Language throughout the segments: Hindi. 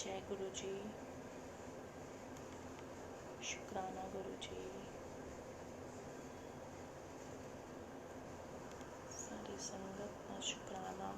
जय गुरु जी। शुक्राना गुरु जी। सारी संगत का शुक्राना।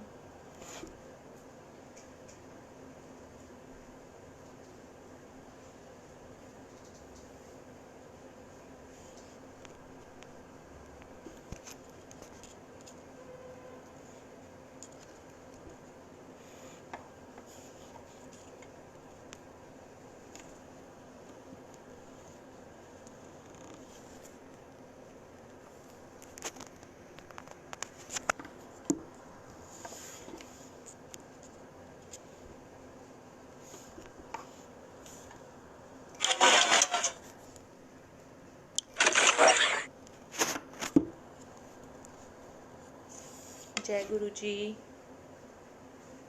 जय गुरु जी।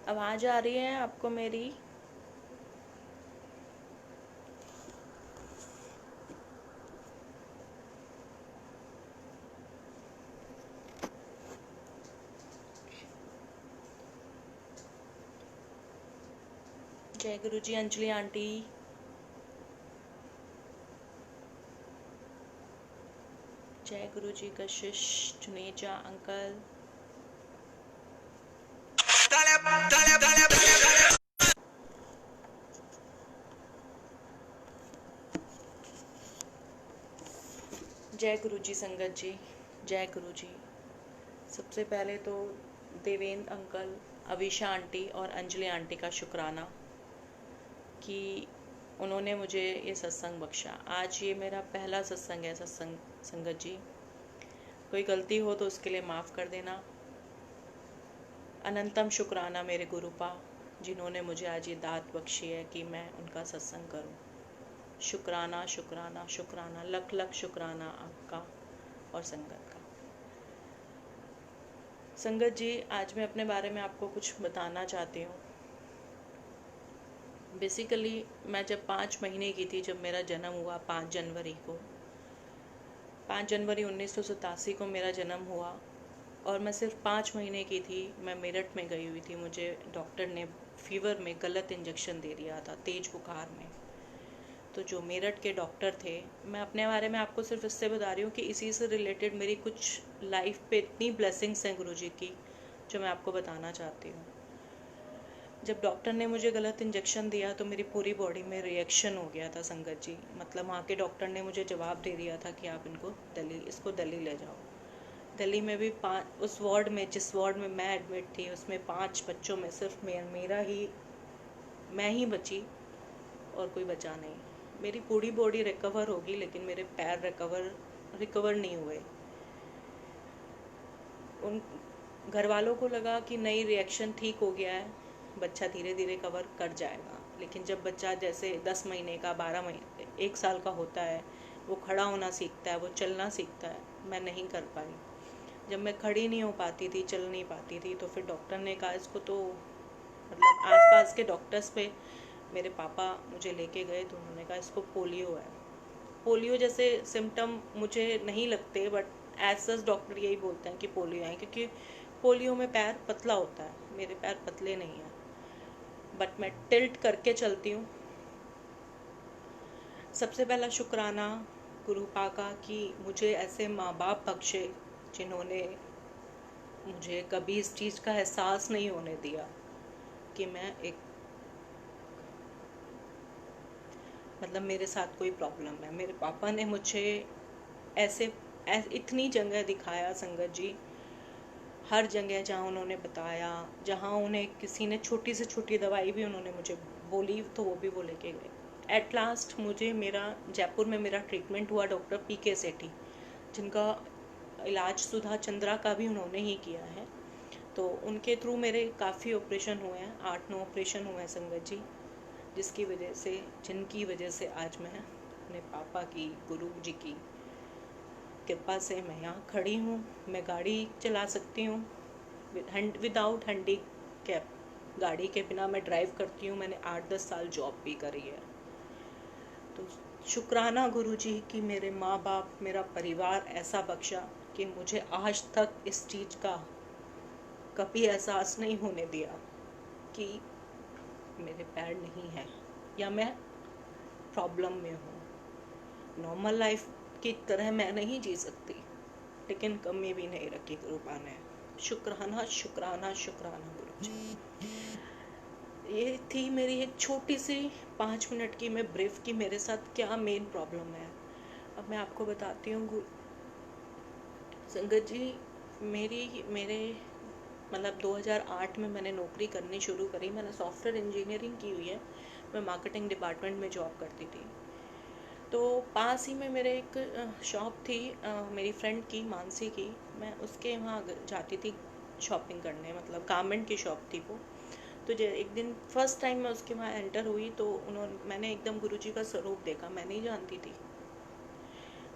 आवाज आ रही है आपको मेरी? जय गुरु जी। अंजलि आंटी। जय गुरु जी। कशिश जुनेजा अंकल। जय गुरु जी। संगत जी जय गुरु जी। सबसे पहले तो देवेंद्र अंकल, अविशा आंटी और अंजलि आंटी का शुक्राना कि उन्होंने मुझे ये सत्संग बख्शा। आज ये मेरा पहला सत्संग है। संगत जी, कोई गलती हो तो उसके लिए माफ़ कर देना। अनंतम शुक्राना मेरे गुरुपा, जिन्होंने मुझे आज ये दात बख्शी है कि मैं उनका सत्संग करूं। शुक्राना शुक्राना शुक्राना, लख लख शुक्राना आपका और संगत का। संगत जी, आज मैं अपने बारे में आपको कुछ बताना चाहती हूँ। बेसिकली मैं जब 5 महीने की थी, जब मेरा जन्म हुआ 5 जनवरी को, 5 जनवरी 1987 को मेरा जन्म हुआ और मैं सिर्फ 5 महीने की थी। मैं मेरठ में गई हुई थी। मुझे डॉक्टर ने फीवर में गलत इंजेक्शन दे दिया था, तेज बुखार में। तो जो मेरठ के डॉक्टर थे, मैं अपने बारे में आपको सिर्फ इससे बता रही हूँ कि इसी से रिलेटेड मेरी कुछ लाइफ पे इतनी ब्लेसिंग्स हैं गुरु जी की, जो मैं आपको बताना चाहती हूँ। जब डॉक्टर ने मुझे गलत इंजेक्शन दिया तो मेरी पूरी बॉडी में रिएक्शन हो गया था संगत जी। मतलब वहाँ के डॉक्टर ने मुझे जवाब दे दिया था कि आप इसको दिल्ली ले जाओ। दिल्ली में भी 5, उस वार्ड में, जिस वार्ड में मैं एडमिट थी, उसमें 5 बच्चों में सिर्फ मैं ही बची और कोई बचा नहीं। मेरी पूरी बॉडी रिकवर होगी, लेकिन मेरे पैर रिकवर नहीं हुए। उन घर वालों को लगा कि नई रिएक्शन ठीक हो गया है, बच्चा धीरे धीरे कवर कर जाएगा। लेकिन जब बच्चा जैसे 10 महीने का, 12 महीने, 1 साल का होता है, वो खड़ा होना सीखता है, वो चलना सीखता है, मैं नहीं कर पाई। जब मैं खड़ी नहीं हो पाती थी, चल नहीं पाती थी, तो फिर डॉक्टर ने कहा इसको तो, मतलब आसपास के डॉक्टर्स पे मेरे पापा मुझे लेके गए, तो उन्होंने कहा इसको पोलियो है। पोलियो जैसे सिम्टम मुझे नहीं लगते, बट एज सच डॉक्टर यही बोलते हैं कि पोलियो है, क्योंकि पोलियो में पैर पतला होता है, मेरे पैर पतले नहीं हैं। बट मैं टिल्ट करके चलती हूँ। सबसे पहला शुक्राना गुरुपा का कि मुझे ऐसे माँ बाप बख्शे जिन्होंने मुझे कभी इस चीज़ का एहसास नहीं होने दिया कि मैं मतलब मेरे साथ कोई प्रॉब्लम है। मेरे पापा ने मुझे ऐसे इतनी जगह दिखाया संगत जी, हर जगह जहाँ उन्होंने बताया, जहाँ उन्हें किसी ने छोटी से छोटी दवाई भी उन्होंने मुझे बोली तो वो भी वो लेके गए। एट लास्ट मुझे जयपुर में मेरा ट्रीटमेंट हुआ डॉक्टर PK सेठी, जिनका इलाज सुधा चंद्रा का भी उन्होंने ही किया है। तो उनके थ्रू मेरे काफ़ी ऑपरेशन हुए हैं, 8-9 ऑपरेशन हुए हैं संगत जी, जिनकी वजह से आज मैं अपने पापा की, गुरु जी की कृपा से मैं यहाँ खड़ी हूँ। मैं गाड़ी चला सकती हूँ विदाउट हैंडीकैप। गाड़ी के बिना मैं ड्राइव करती हूँ। मैंने 8-10 साल जॉब भी करी है। तो शुक्राना गुरु जी कि मेरे माँ बाप, मेरा परिवार ऐसा बख्शा कि मुझे आज तक इस चीज़ का कभी एहसास नहीं होने दिया कि मेरे पैर नहीं है या मैं प्रॉब्लम में हूँ। नॉर्मल लाइफ की तरह मैं नहीं जी सकती, लेकिन कमी भी नहीं रखी कृपा ने। शुक्राना शुक्राना शुक्राना गुरु जी। ये थी मेरी एक छोटी सी 5 मिनट की मैं ब्रीफ की मेरे साथ क्या मेन प्रॉब्लम है। अब मैं आपको बताती हूँ संगत जी। मेरे मतलब 2008 में मैंने नौकरी करनी शुरू करी। मैंने सॉफ्टवेयर इंजीनियरिंग की हुई है। मैं मार्केटिंग डिपार्टमेंट में जॉब करती थी। तो पास ही में मेरे एक शॉप थी मेरी फ्रेंड की, मानसी की। मैं उसके वहाँ जाती थी शॉपिंग करने, मतलब गारमेंट की शॉप थी वो। तो एक दिन फर्स्ट टाइम मैं उसके वहाँ एंटर हुई तो मैंने एकदम गुरुजी का स्वरूप देखा। मैं नहीं जानती थी।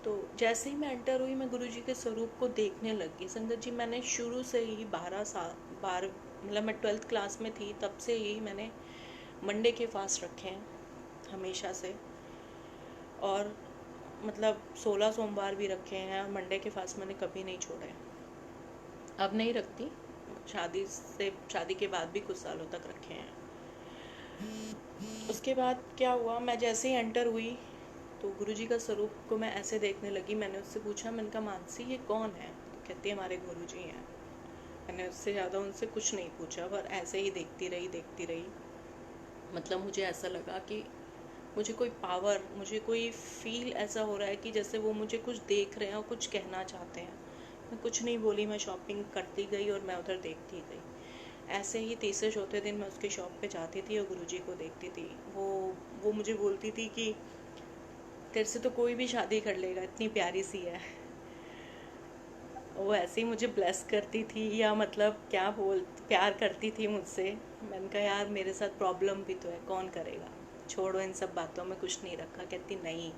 तो जैसे ही मैं एंटर हुई मैं गुरुजी के स्वरूप को देखने लगी। संगत जी, मैंने शुरू से ही 12 मतलब मैं 12th क्लास में थी तब से ही मैंने मंडे के फास्ट रखे हैं हमेशा से। और मतलब 16 सोमवार भी रखे हैं। मंडे के फास्ट मैंने कभी नहीं छोड़े। अब नहीं रखती, शादी के बाद भी कुछ सालों तक रखे हैं। उसके बाद क्या हुआ, मैं जैसे ही एंटर हुई तो गुरुजी का स्वरूप को मैं ऐसे देखने लगी। मैंने उससे पूछा, मैंने कहा मानसी ये कौन है? तो कहती है हमारे गुरुजी हैं। मैंने उससे ज़्यादा उनसे कुछ नहीं पूछा, पर ऐसे ही देखती रही। मतलब मुझे ऐसा लगा कि मुझे कोई पावर, मुझे कोई फील ऐसा हो रहा है कि जैसे वो मुझे कुछ देख रहे हैं और कुछ कहना चाहते हैं। मैं कुछ नहीं बोली, मैं शॉपिंग करती गई और मैं उधर देखती गई। ऐसे ही तीसरे चौथे दिन मैं उसकी शॉप पे जाती थी और गुरुजी को देखती थी। वो मुझे बोलती थी कि तेरे से तो कोई भी शादी कर लेगा, इतनी प्यारी सी है। वो ऐसे ही मुझे ब्लेस करती थी, या मतलब क्या प्यार करती थी मुझसे। मैंने कहा यार मेरे साथ प्रॉब्लम भी तो है, कौन करेगा, छोड़ो इन सब बातों में कुछ नहीं रखा। कहती नहीं,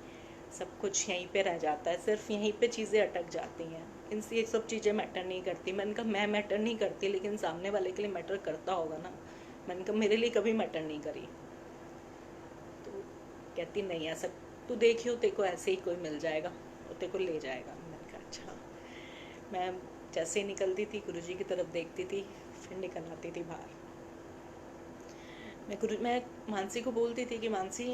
सब कुछ यहीं पे रह जाता है, सिर्फ यहीं पे चीज़ें अटक जाती हैं, इनसे ये सब चीज़ें मैटर नहीं करती। मैंने कहा मैं मैटर नहीं करती, लेकिन सामने वाले के लिए मैटर करता होगा ना। मैंने कहा मेरे लिए कभी मैटर नहीं करी। तो कहती नहीं, ऐसा तू देखियो, तेरे को ऐसे ही कोई मिल जाएगा और तेरे को ले जाएगा। मैंने कहा अच्छा। मैं जैसे ही निकलती थी गुरुजी की तरफ देखती थी, फिर निकल आती थी बाहर। मैं मानसी को बोलती थी कि मानसी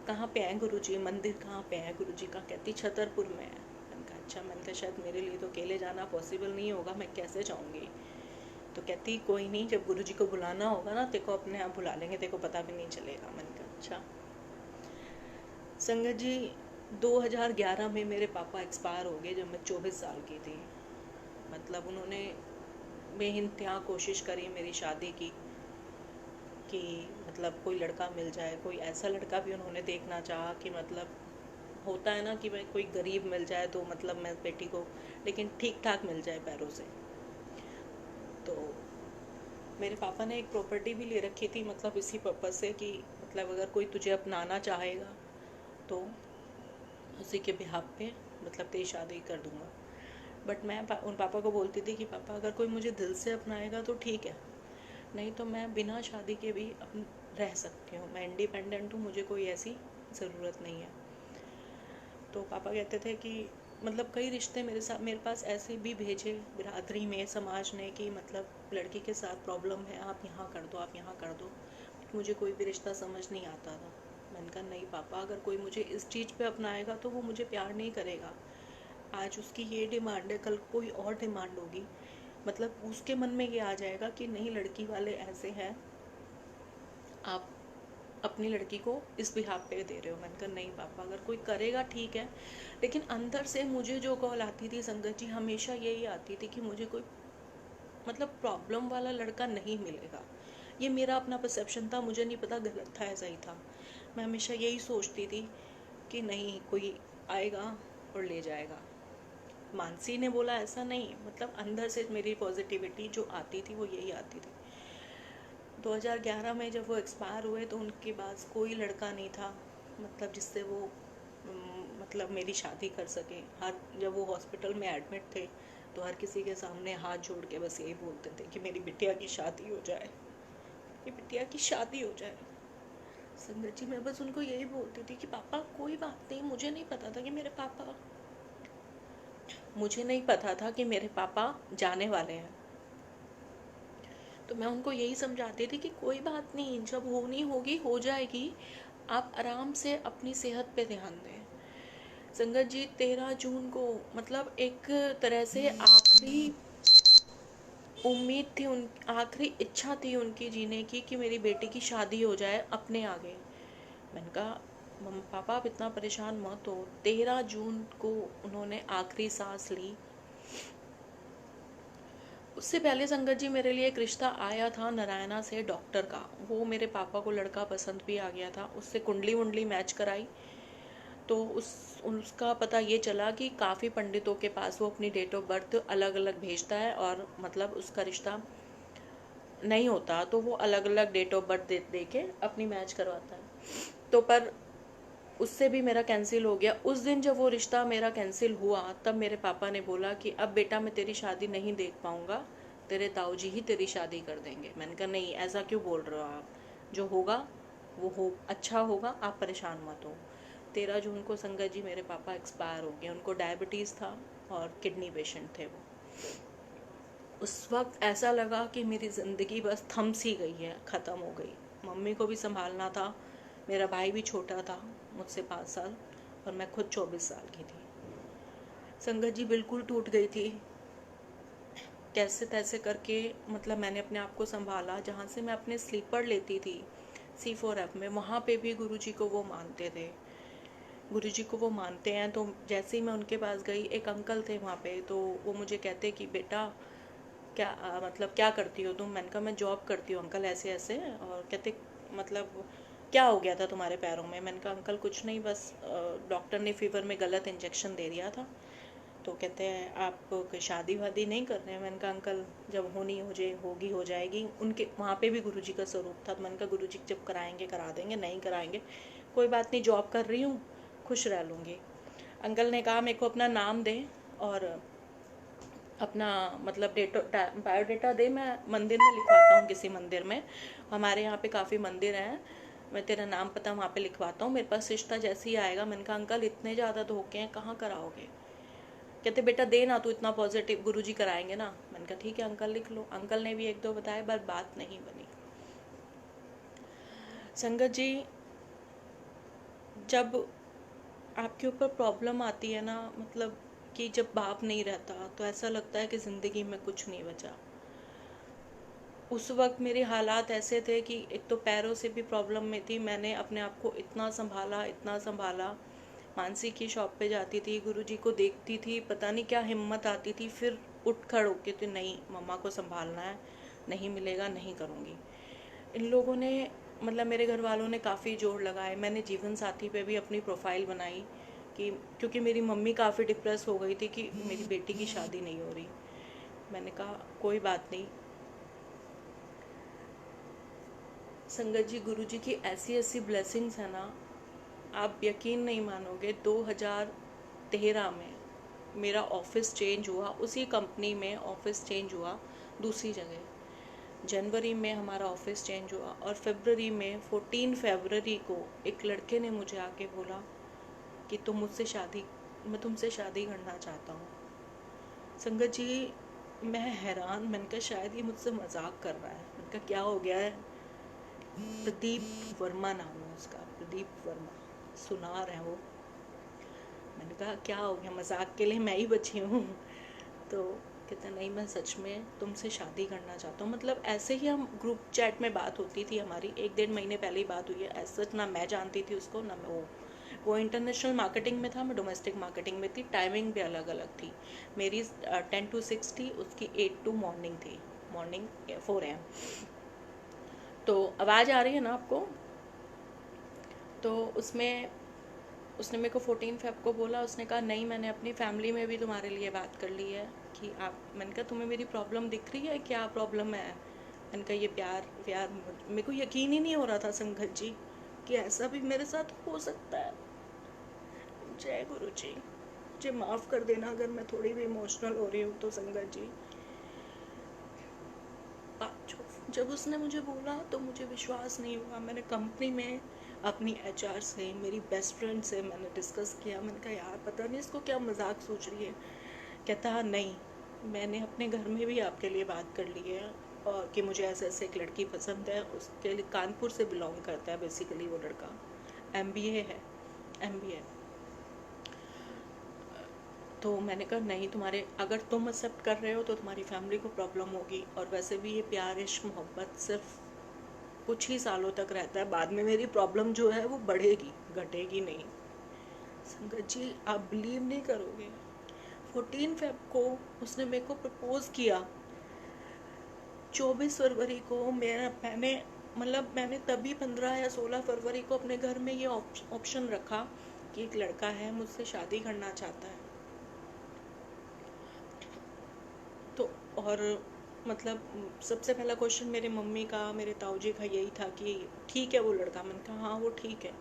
कहाँ पे है गुरुजी, मंदिर कहाँ पे है गुरुजी का? कहती छतरपुर में है। मैंने कहा अच्छा। मैंने कहा शायद मेरे लिए तो अकेले जाना पॉसिबल नहीं होगा, मैं कैसे जाऊँगी? तो कहती कोई नहीं, जब गुरुजी को बुलाना होगा ना तेरे को अपने आप बुला लेंगे, तेरे को पता भी नहीं चलेगा। मैंने कहा अच्छा। संगत जी, 2011 में मेरे पापा एक्सपायर हो गए जब मैं 24 साल की थी। मतलब उन्होंने बेइंतहा कोशिश करी मेरी शादी की, कि मतलब कोई लड़का मिल जाए। कोई ऐसा लड़का भी उन्होंने देखना चाहा कि मतलब होता है ना कि भाई कोई गरीब मिल जाए तो मतलब मैं बेटी को, लेकिन ठीक ठाक मिल जाए पैरों से। तो मेरे पापा ने एक प्रॉपर्टी भी ले रखी थी, मतलब इसी पर्पज़ से कि मतलब अगर कोई तुझे अपनाना चाहेगा तो उसी के बिहाफ पे मतलब तेरी शादी कर दूंगा। बट मैं उन पापा को बोलती थी कि पापा अगर कोई मुझे दिल से अपनाएगा तो ठीक है, नहीं तो मैं बिना शादी के भी रह सकती हूँ। मैं इंडिपेंडेंट हूँ, मुझे कोई ऐसी ज़रूरत नहीं है। तो पापा कहते थे कि मतलब कई रिश्ते मेरे पास ऐसे भी भेजे बिरादरी में, समाज ने, कि मतलब लड़की के साथ प्रॉब्लम है, आप यहाँ कर दो, आप यहाँ कर दो। मुझे कोई भी रिश्ता समझ नहीं आता था। मैंने कहा नहीं पापा, अगर कोई मुझे इस चीज़ पे अपनाएगा तो वो मुझे प्यार नहीं करेगा। आज उसकी ये डिमांड है, कल कोई और डिमांड होगी, मतलब उसके मन में ये आ जाएगा कि नहीं लड़की वाले ऐसे हैं, आप अपनी लड़की को इस बिहाफ पे दे रहे हो। मैंने कहा नहीं पापा, अगर कोई करेगा ठीक है। लेकिन अंदर से मुझे जो कॉल आती थी संगत जी, हमेशा यही आती थी कि मुझे कोई मतलब प्रॉब्लम वाला लड़का नहीं मिलेगा। ये मेरा अपना परसेप्शन था, मुझे नहीं पता गलत था, ऐसा ही था। मैं हमेशा यही सोचती थी कि नहीं, कोई आएगा और ले जाएगा। मानसी ने बोला ऐसा नहीं, मतलब अंदर से मेरी पॉजिटिविटी जो आती थी वो यही आती थी। 2011 में जब वो एक्सपायर हुए तो उनके पास कोई लड़का नहीं था, मतलब जिससे वो मतलब मेरी शादी कर सके। जब वो हॉस्पिटल में एडमिट थे तो हर किसी के सामने हाथ जोड़ के बस यही बोलते थे कि मेरी बिटिया की शादी हो जाए, मेरी बिटिया की शादी हो जाए। संगत जी, मैं बस उनको यही बोलती थी कि पापा कोई बात नहीं। मुझे नहीं पता था कि मेरे पापा जाने वाले हैं। तो मैं उनको यही समझाती थी कि कोई बात नहीं, जब होनी होगी हो जाएगी, आप आराम से अपनी सेहत पे ध्यान दें। संगत जी 13 जून को मतलब एक तरह से आखिरी उम्मीद थी, उन आखिरी इच्छा थी उनकी जीने की कि मेरी बेटी की शादी हो जाए अपने आगे। मैंने कहा मम्मा पापा आप इतना परेशान मत हो। 13 जून को उन्होंने आखिरी सांस ली। उससे पहले संगत जी मेरे लिए एक रिश्ता आया था नारायणा से, डॉक्टर का। वो मेरे पापा को लड़का पसंद भी आ गया था। उससे कुंडली वुंडली मैच कराई तो उसका पता ये चला कि काफ़ी पंडितों के पास वो अपनी डेट ऑफ बर्थ अलग अलग भेजता है और मतलब उसका रिश्ता नहीं होता, तो वो अलग अलग डेट ऑफ बर्थ दे के अपनी मैच करवाता है। तो पर उससे भी मेरा कैंसिल हो गया। उस दिन जब वो रिश्ता मेरा कैंसिल हुआ तब मेरे पापा ने बोला कि अब बेटा मैं तेरी शादी नहीं देख पाऊंगा, तेरे ताऊजी ही तेरी शादी कर देंगे। मैंने कहा नहीं, ऐसा क्यों बोल रहे हो आप, जो होगा वो हो अच्छा होगा, आप परेशान मत हो। 13 जून को संगत जी मेरे पापा एक्सपायर हो गए। उनको डायबिटीज़ था और किडनी पेशेंट थे वो। उस वक्त ऐसा लगा कि मेरी ज़िंदगी बस थम सी गई है, ख़त्म हो गई। मम्मी को भी संभालना था, मेरा भाई भी छोटा था मुझसे 5 साल और मैं खुद 24 साल की थी। संगत जी बिल्कुल टूट गई थी। कैसे तैसे करके मतलब मैंने अपने आप को संभाला। जहाँ से मैं अपने स्लीपर लेती थी C4F में, वहाँ पे भी गुरुजी को वो मानते थे। गुरुजी को वो मानते हैं। तो जैसे ही मैं उनके पास गई, एक अंकल थे वहाँ पे, तो वो मुझे कहते कि बेटा क्या मतलब क्या करती हो तुम। मैंने कहा मैं जॉब करती हूँ अंकल, ऐसे ऐसे। और कहते मतलब क्या हो गया था तुम्हारे पैरों में। मैंने कहा अंकल कुछ नहीं, बस डॉक्टर ने फीवर में गलत इंजेक्शन दे दिया था। तो कहते हैं आप शादी वादी नहीं कर रहे हैं। मैंने कहा अंकल जब होनी होगी हो जाएगी। उनके वहाँ पे भी गुरुजी का स्वरूप था। तो मैंने कहा गुरुजी जब कराएंगे करा देंगे, नहीं कराएंगे कोई बात नहीं, जॉब कर रही हूँ, खुश रह लूँगी। अंकल ने कहा मेरे को अपना नाम दे और अपना मतलब बायोडेटा दे, मैं मंदिर में लिखवाता हूँ, किसी मंदिर में। हमारे यहाँ पे काफ़ी मंदिर हैं, मैं तेरा नाम पता वहाँ पे लिखवाता हूँ, मेरे पास रिश्ता जैसे ही आएगा। मैंने कहा अंकल इतने ज़्यादा धोखे हैं, कहाँ कराओगे। कहते बेटा दे ना, तू इतना पॉजिटिव, गुरुजी कराएंगे ना। मैंने कहा ठीक है अंकल लिख लो। अंकल ने भी एक दो बताए, पर बात नहीं बनी। संगत जी जब आपके ऊपर प्रॉब्लम आती है ना, मतलब कि जब बाप नहीं रहता तो ऐसा लगता है कि ज़िंदगी में कुछ नहीं बचा। उस वक्त मेरे हालात ऐसे थे कि एक तो पैरों से भी प्रॉब्लम में थी। मैंने अपने आप को इतना संभाला, इतना संभाला। मानसी की शॉप पे जाती थी, गुरुजी को देखती थी, पता नहीं क्या हिम्मत आती थी, फिर उठ खड़ होके तो नहीं मम्मा को संभालना है, नहीं मिलेगा नहीं करूँगी। इन लोगों ने मतलब मेरे घर वालों ने काफ़ी जोर लगाए। मैंने जीवन साथी पे भी अपनी प्रोफाइल बनाई कि क्योंकि मेरी मम्मी काफ़ी डिप्रेस हो गई थी कि मेरी बेटी की शादी नहीं हो रही। मैंने कहा कोई बात नहीं। संगत जी गुरुजी की ऐसी ऐसी ब्लेसिंग्स है ना, आप यकीन नहीं मानोगे। 2013 में मेरा ऑफिस चेंज हुआ, उसी कंपनी में ऑफिस चेंज हुआ दूसरी जगह। जनवरी में हमारा ऑफिस चेंज हुआ और फरवरी में 14 फरवरी को एक लड़के ने मुझे आके बोला कि मैं तुमसे शादी करना चाहता हूँ। संगत जी मैं हैरान, मैंने कहा शायद ये मुझसे मजाक कर रहा है। मैंने कहा क्या हो गया है। प्रदीप वर्मा नाम है उसका, प्रदीप वर्मा, सुनार है वो। मैंने कहा क्या हो गया, मजाक के लिए मैं ही बची हूँ। तो कहता नहीं मैं सच में तुमसे शादी करना चाहता हूँ। मतलब ऐसे ही हम ग्रुप चैट में बात होती थी हमारी, 1-1.5 महीने पहले ही बात हुई है। सच ना मैं जानती थी उसको ना मैं वो इंटरनेशनल मार्केटिंग में था, मैं डोमेस्टिक मार्केटिंग में थी। टाइमिंग भी अलग अलग थी, मेरी 10 to 6 थी, उसकी 8 to मॉर्निंग थी, मॉर्निंग 4 AM। तो आवाज़ आ रही है ना आपको। तो उसमें उसने मेरे को 14 फेब को बोला। उसने कहा नहीं मैंने अपनी फैमिली में भी तुम्हारे लिए बात कर ली है कि आप। मैंने कहा तुम्हें मेरी प्रॉब्लम दिख रही है, क्या प्रॉब्लम है। मैंने कहा ये प्यार प्यार। मेरे को यकीन ही नहीं हो रहा था संगत जी कि ऐसा भी मेरे साथ हो सकता है। जय गुरु जी, मुझे माफ़ कर देना अगर मैं थोड़ी भी इमोशनल हो रही हूँ तो। संगत जी जब उसने मुझे बोला तो मुझे विश्वास नहीं हुआ। मैंने कंपनी में अपनी HR से, मेरी बेस्ट फ्रेंड से मैंने डिस्कस किया। मैंने कहा यार पता नहीं इसको क्या मजाक सोच रही है। कहता नहीं मैंने अपने घर में भी आपके लिए बात कर ली है, और कि मुझे ऐसे ऐसे एक लड़की पसंद है। उसके लिए कानपुर से बिलोंग करता है बेसिकली वो लड़का, MBA है, MBA। तो मैंने कहा नहीं, तुम्हारे अगर तुम एक्सेप्ट कर रहे हो तो तुम्हारी फैमिली को प्रॉब्लम होगी, और वैसे भी ये प्यार इश्क मोहब्बत सिर्फ कुछ ही सालों तक रहता है, बाद में मेरी प्रॉब्लम जो है वो बढ़ेगी, घटेगी नहीं। संगत जी आप बिलीव नहीं करोगे, 14 फेब को उसने मेरे को प्रपोज किया, 24 फरवरी को मैंने तभी 15 या 16 फरवरी को अपने घर में ये ऑप्शन रखा कि एक लड़का है मुझसे शादी करना चाहता है। तो और मतलब सबसे पहला क्वेश्चन मेरे मम्मी का, मेरे ताऊजी का यही था कि ठीक है वो लड़का। मैंने कहा हाँ वो ठीक है।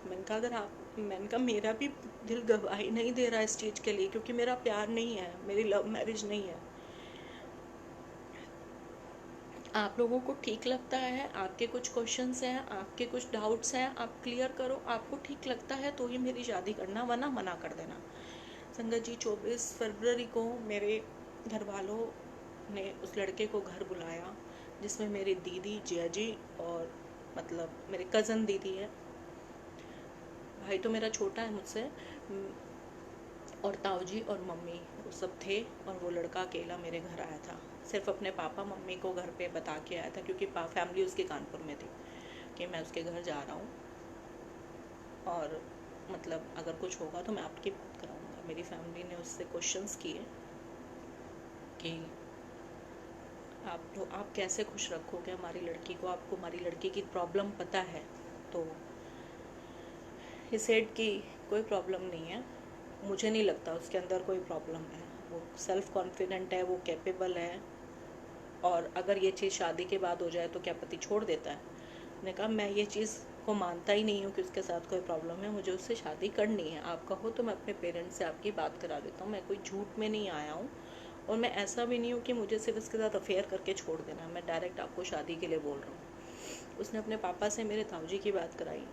मैंने कहा मेरा भी दिल गवाही नहीं दे रहा इस चीज़ के लिए, क्योंकि मेरा प्यार नहीं है, मेरी लव मैरिज नहीं है। आप लोगों को ठीक लगता है, आपके कुछ क्वेश्चंस हैं, आपके कुछ डाउट्स हैं, आप क्लियर करो। आपको ठीक लगता है तो ही मेरी शादी करना, वरना मना कर देना। संगत जी 24 फरवरी को मेरे घर वालों ने उस लड़के को घर बुलाया, जिसमें मेरी दीदी, जिया जी और मतलब मेरे कज़न दीदी है, भाई तो मेरा छोटा है मुझसे, और ताऊजी और मम्मी वो सब थे। और वो लड़का अकेला मेरे घर आया था, सिर्फ अपने पापा मम्मी को घर पे बता के आया था, क्योंकि फैमिली उसकी कानपुर में थी कि मैं उसके घर जा रहा हूँ, और मतलब अगर कुछ होगा तो मैं आपकी बात कराऊँगा। मेरी फैमिली ने उससे क्वेश्चंस किए कि आप कैसे खुश रखोगे हमारी लड़की को, आपको हमारी लड़की की प्रॉब्लम पता है? तो ही सेड कि कोई प्रॉब्लम नहीं है, मुझे नहीं लगता उसके अंदर कोई प्रॉब्लम है, वो सेल्फ कॉन्फिडेंट है, वो कैपेबल है, और अगर ये चीज़ शादी के बाद हो जाए तो क्या पति छोड़ देता है? मैंने कहा मैं ये चीज़ को मानता ही नहीं हूँ कि उसके साथ कोई प्रॉब्लम है, मुझे उससे शादी करनी है। आप कहो तो मैं अपने पेरेंट्स से आपकी बात करा देता हूँ, मैं कोई झूठ में नहीं आया हूँ, और मैं ऐसा भी नहीं हूँ कि मुझे सिर्फ इसके साथ अफेयर करके छोड़ देना, मैं डायरेक्ट आपको शादी के लिए बोल रहा हूँ। उसने अपने पापा से मेरे ताऊजी की बात कराई,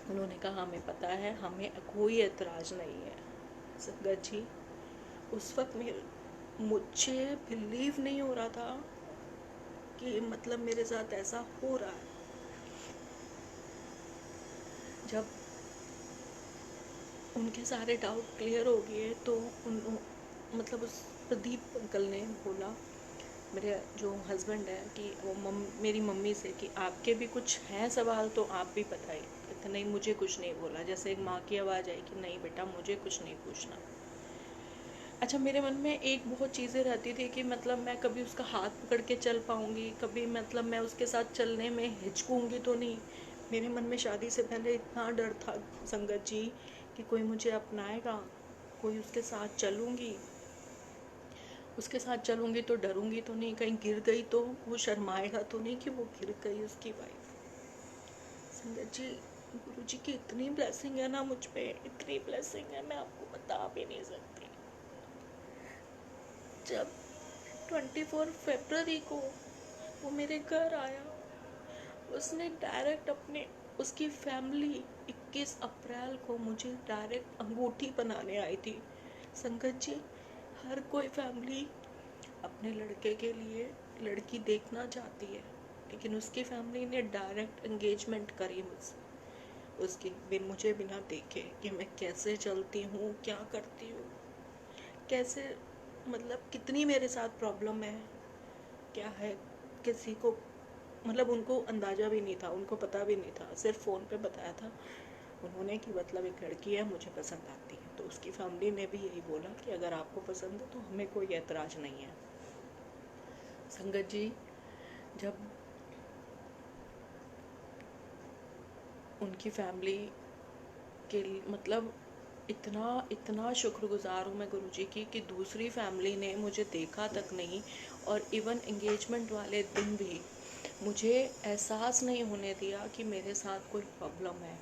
उन्होंने कहा हमें पता है, हमें कोई एतराज़ नहीं है। संगत जी उस वक्त मुझे बिलीव नहीं हो रहा था कि मतलब मेरे साथ ऐसा हो रहा है। जब उनके सारे डाउट क्लियर हो गए तो मतलब उस प्रदीप अंकल ने बोला, मेरे जो हस्बैंड है, कि वो मेरी मम्मी से कि आपके भी कुछ हैं सवाल तो आप भी बताइए। कहते नहीं मुझे कुछ नहीं बोला, जैसे एक माँ की आवाज़ आई कि नहीं बेटा मुझे कुछ नहीं पूछना। अच्छा मेरे मन में एक बहुत चीज़ें रहती थी कि मतलब मैं कभी उसका हाथ पकड़ के चल पाऊँगी, कभी मतलब मैं उसके साथ चलने में हिचकूँगी तो नहीं। मेरे मन में शादी से पहले इतना डर था संगत जी कि कोई मुझे अपनाएगा, कोई उसके साथ चलूँगी तो डरूँगी तो नहीं, कहीं गिर गई तो वो शर्माएगा तो नहीं कि वो गिर गई उसकी वाइफ। संगत जी गुरु जी की इतनी ब्लेसिंग है ना मुझ पे, इतनी ब्लेसिंग है मैं आपको बता भी नहीं सकती। जब 24 फरवरी को वो मेरे घर आया, उसने डायरेक्ट उसकी फैमिली 21 अप्रैल को मुझे डायरेक्ट अंगूठी बनाने आई थी। संगत जी हर कोई फैमिली अपने लड़के के लिए लड़की देखना चाहती है, लेकिन उसकी फैमिली ने डायरेक्ट एंगेजमेंट करी मुझे बिना देखे कि मैं कैसे चलती हूँ, क्या करती हूँ, कैसे मतलब कितनी मेरे साथ प्रॉब्लम है, क्या है। किसी को मतलब उनको अंदाज़ा भी नहीं था, उनको पता भी नहीं था, सिर्फ फ़ोन पे बताया था उन्होंने कि मतलब एक लड़की है मुझे पसंद आती है। तो उसकी फैमिली ने भी यही बोला कि अगर आपको पसंद है तो हमें कोई एतराज़ नहीं है। संगत जी जब उनकी फैमिली के मतलब इतना शुक्रगुजार हूँ मैं गुरु जी की कि दूसरी फैमिली ने मुझे देखा तक नहीं, और इवन एंगेजमेंट वाले दिन भी मुझे एहसास नहीं होने दिया कि मेरे साथ कोई प्रॉब्लम है।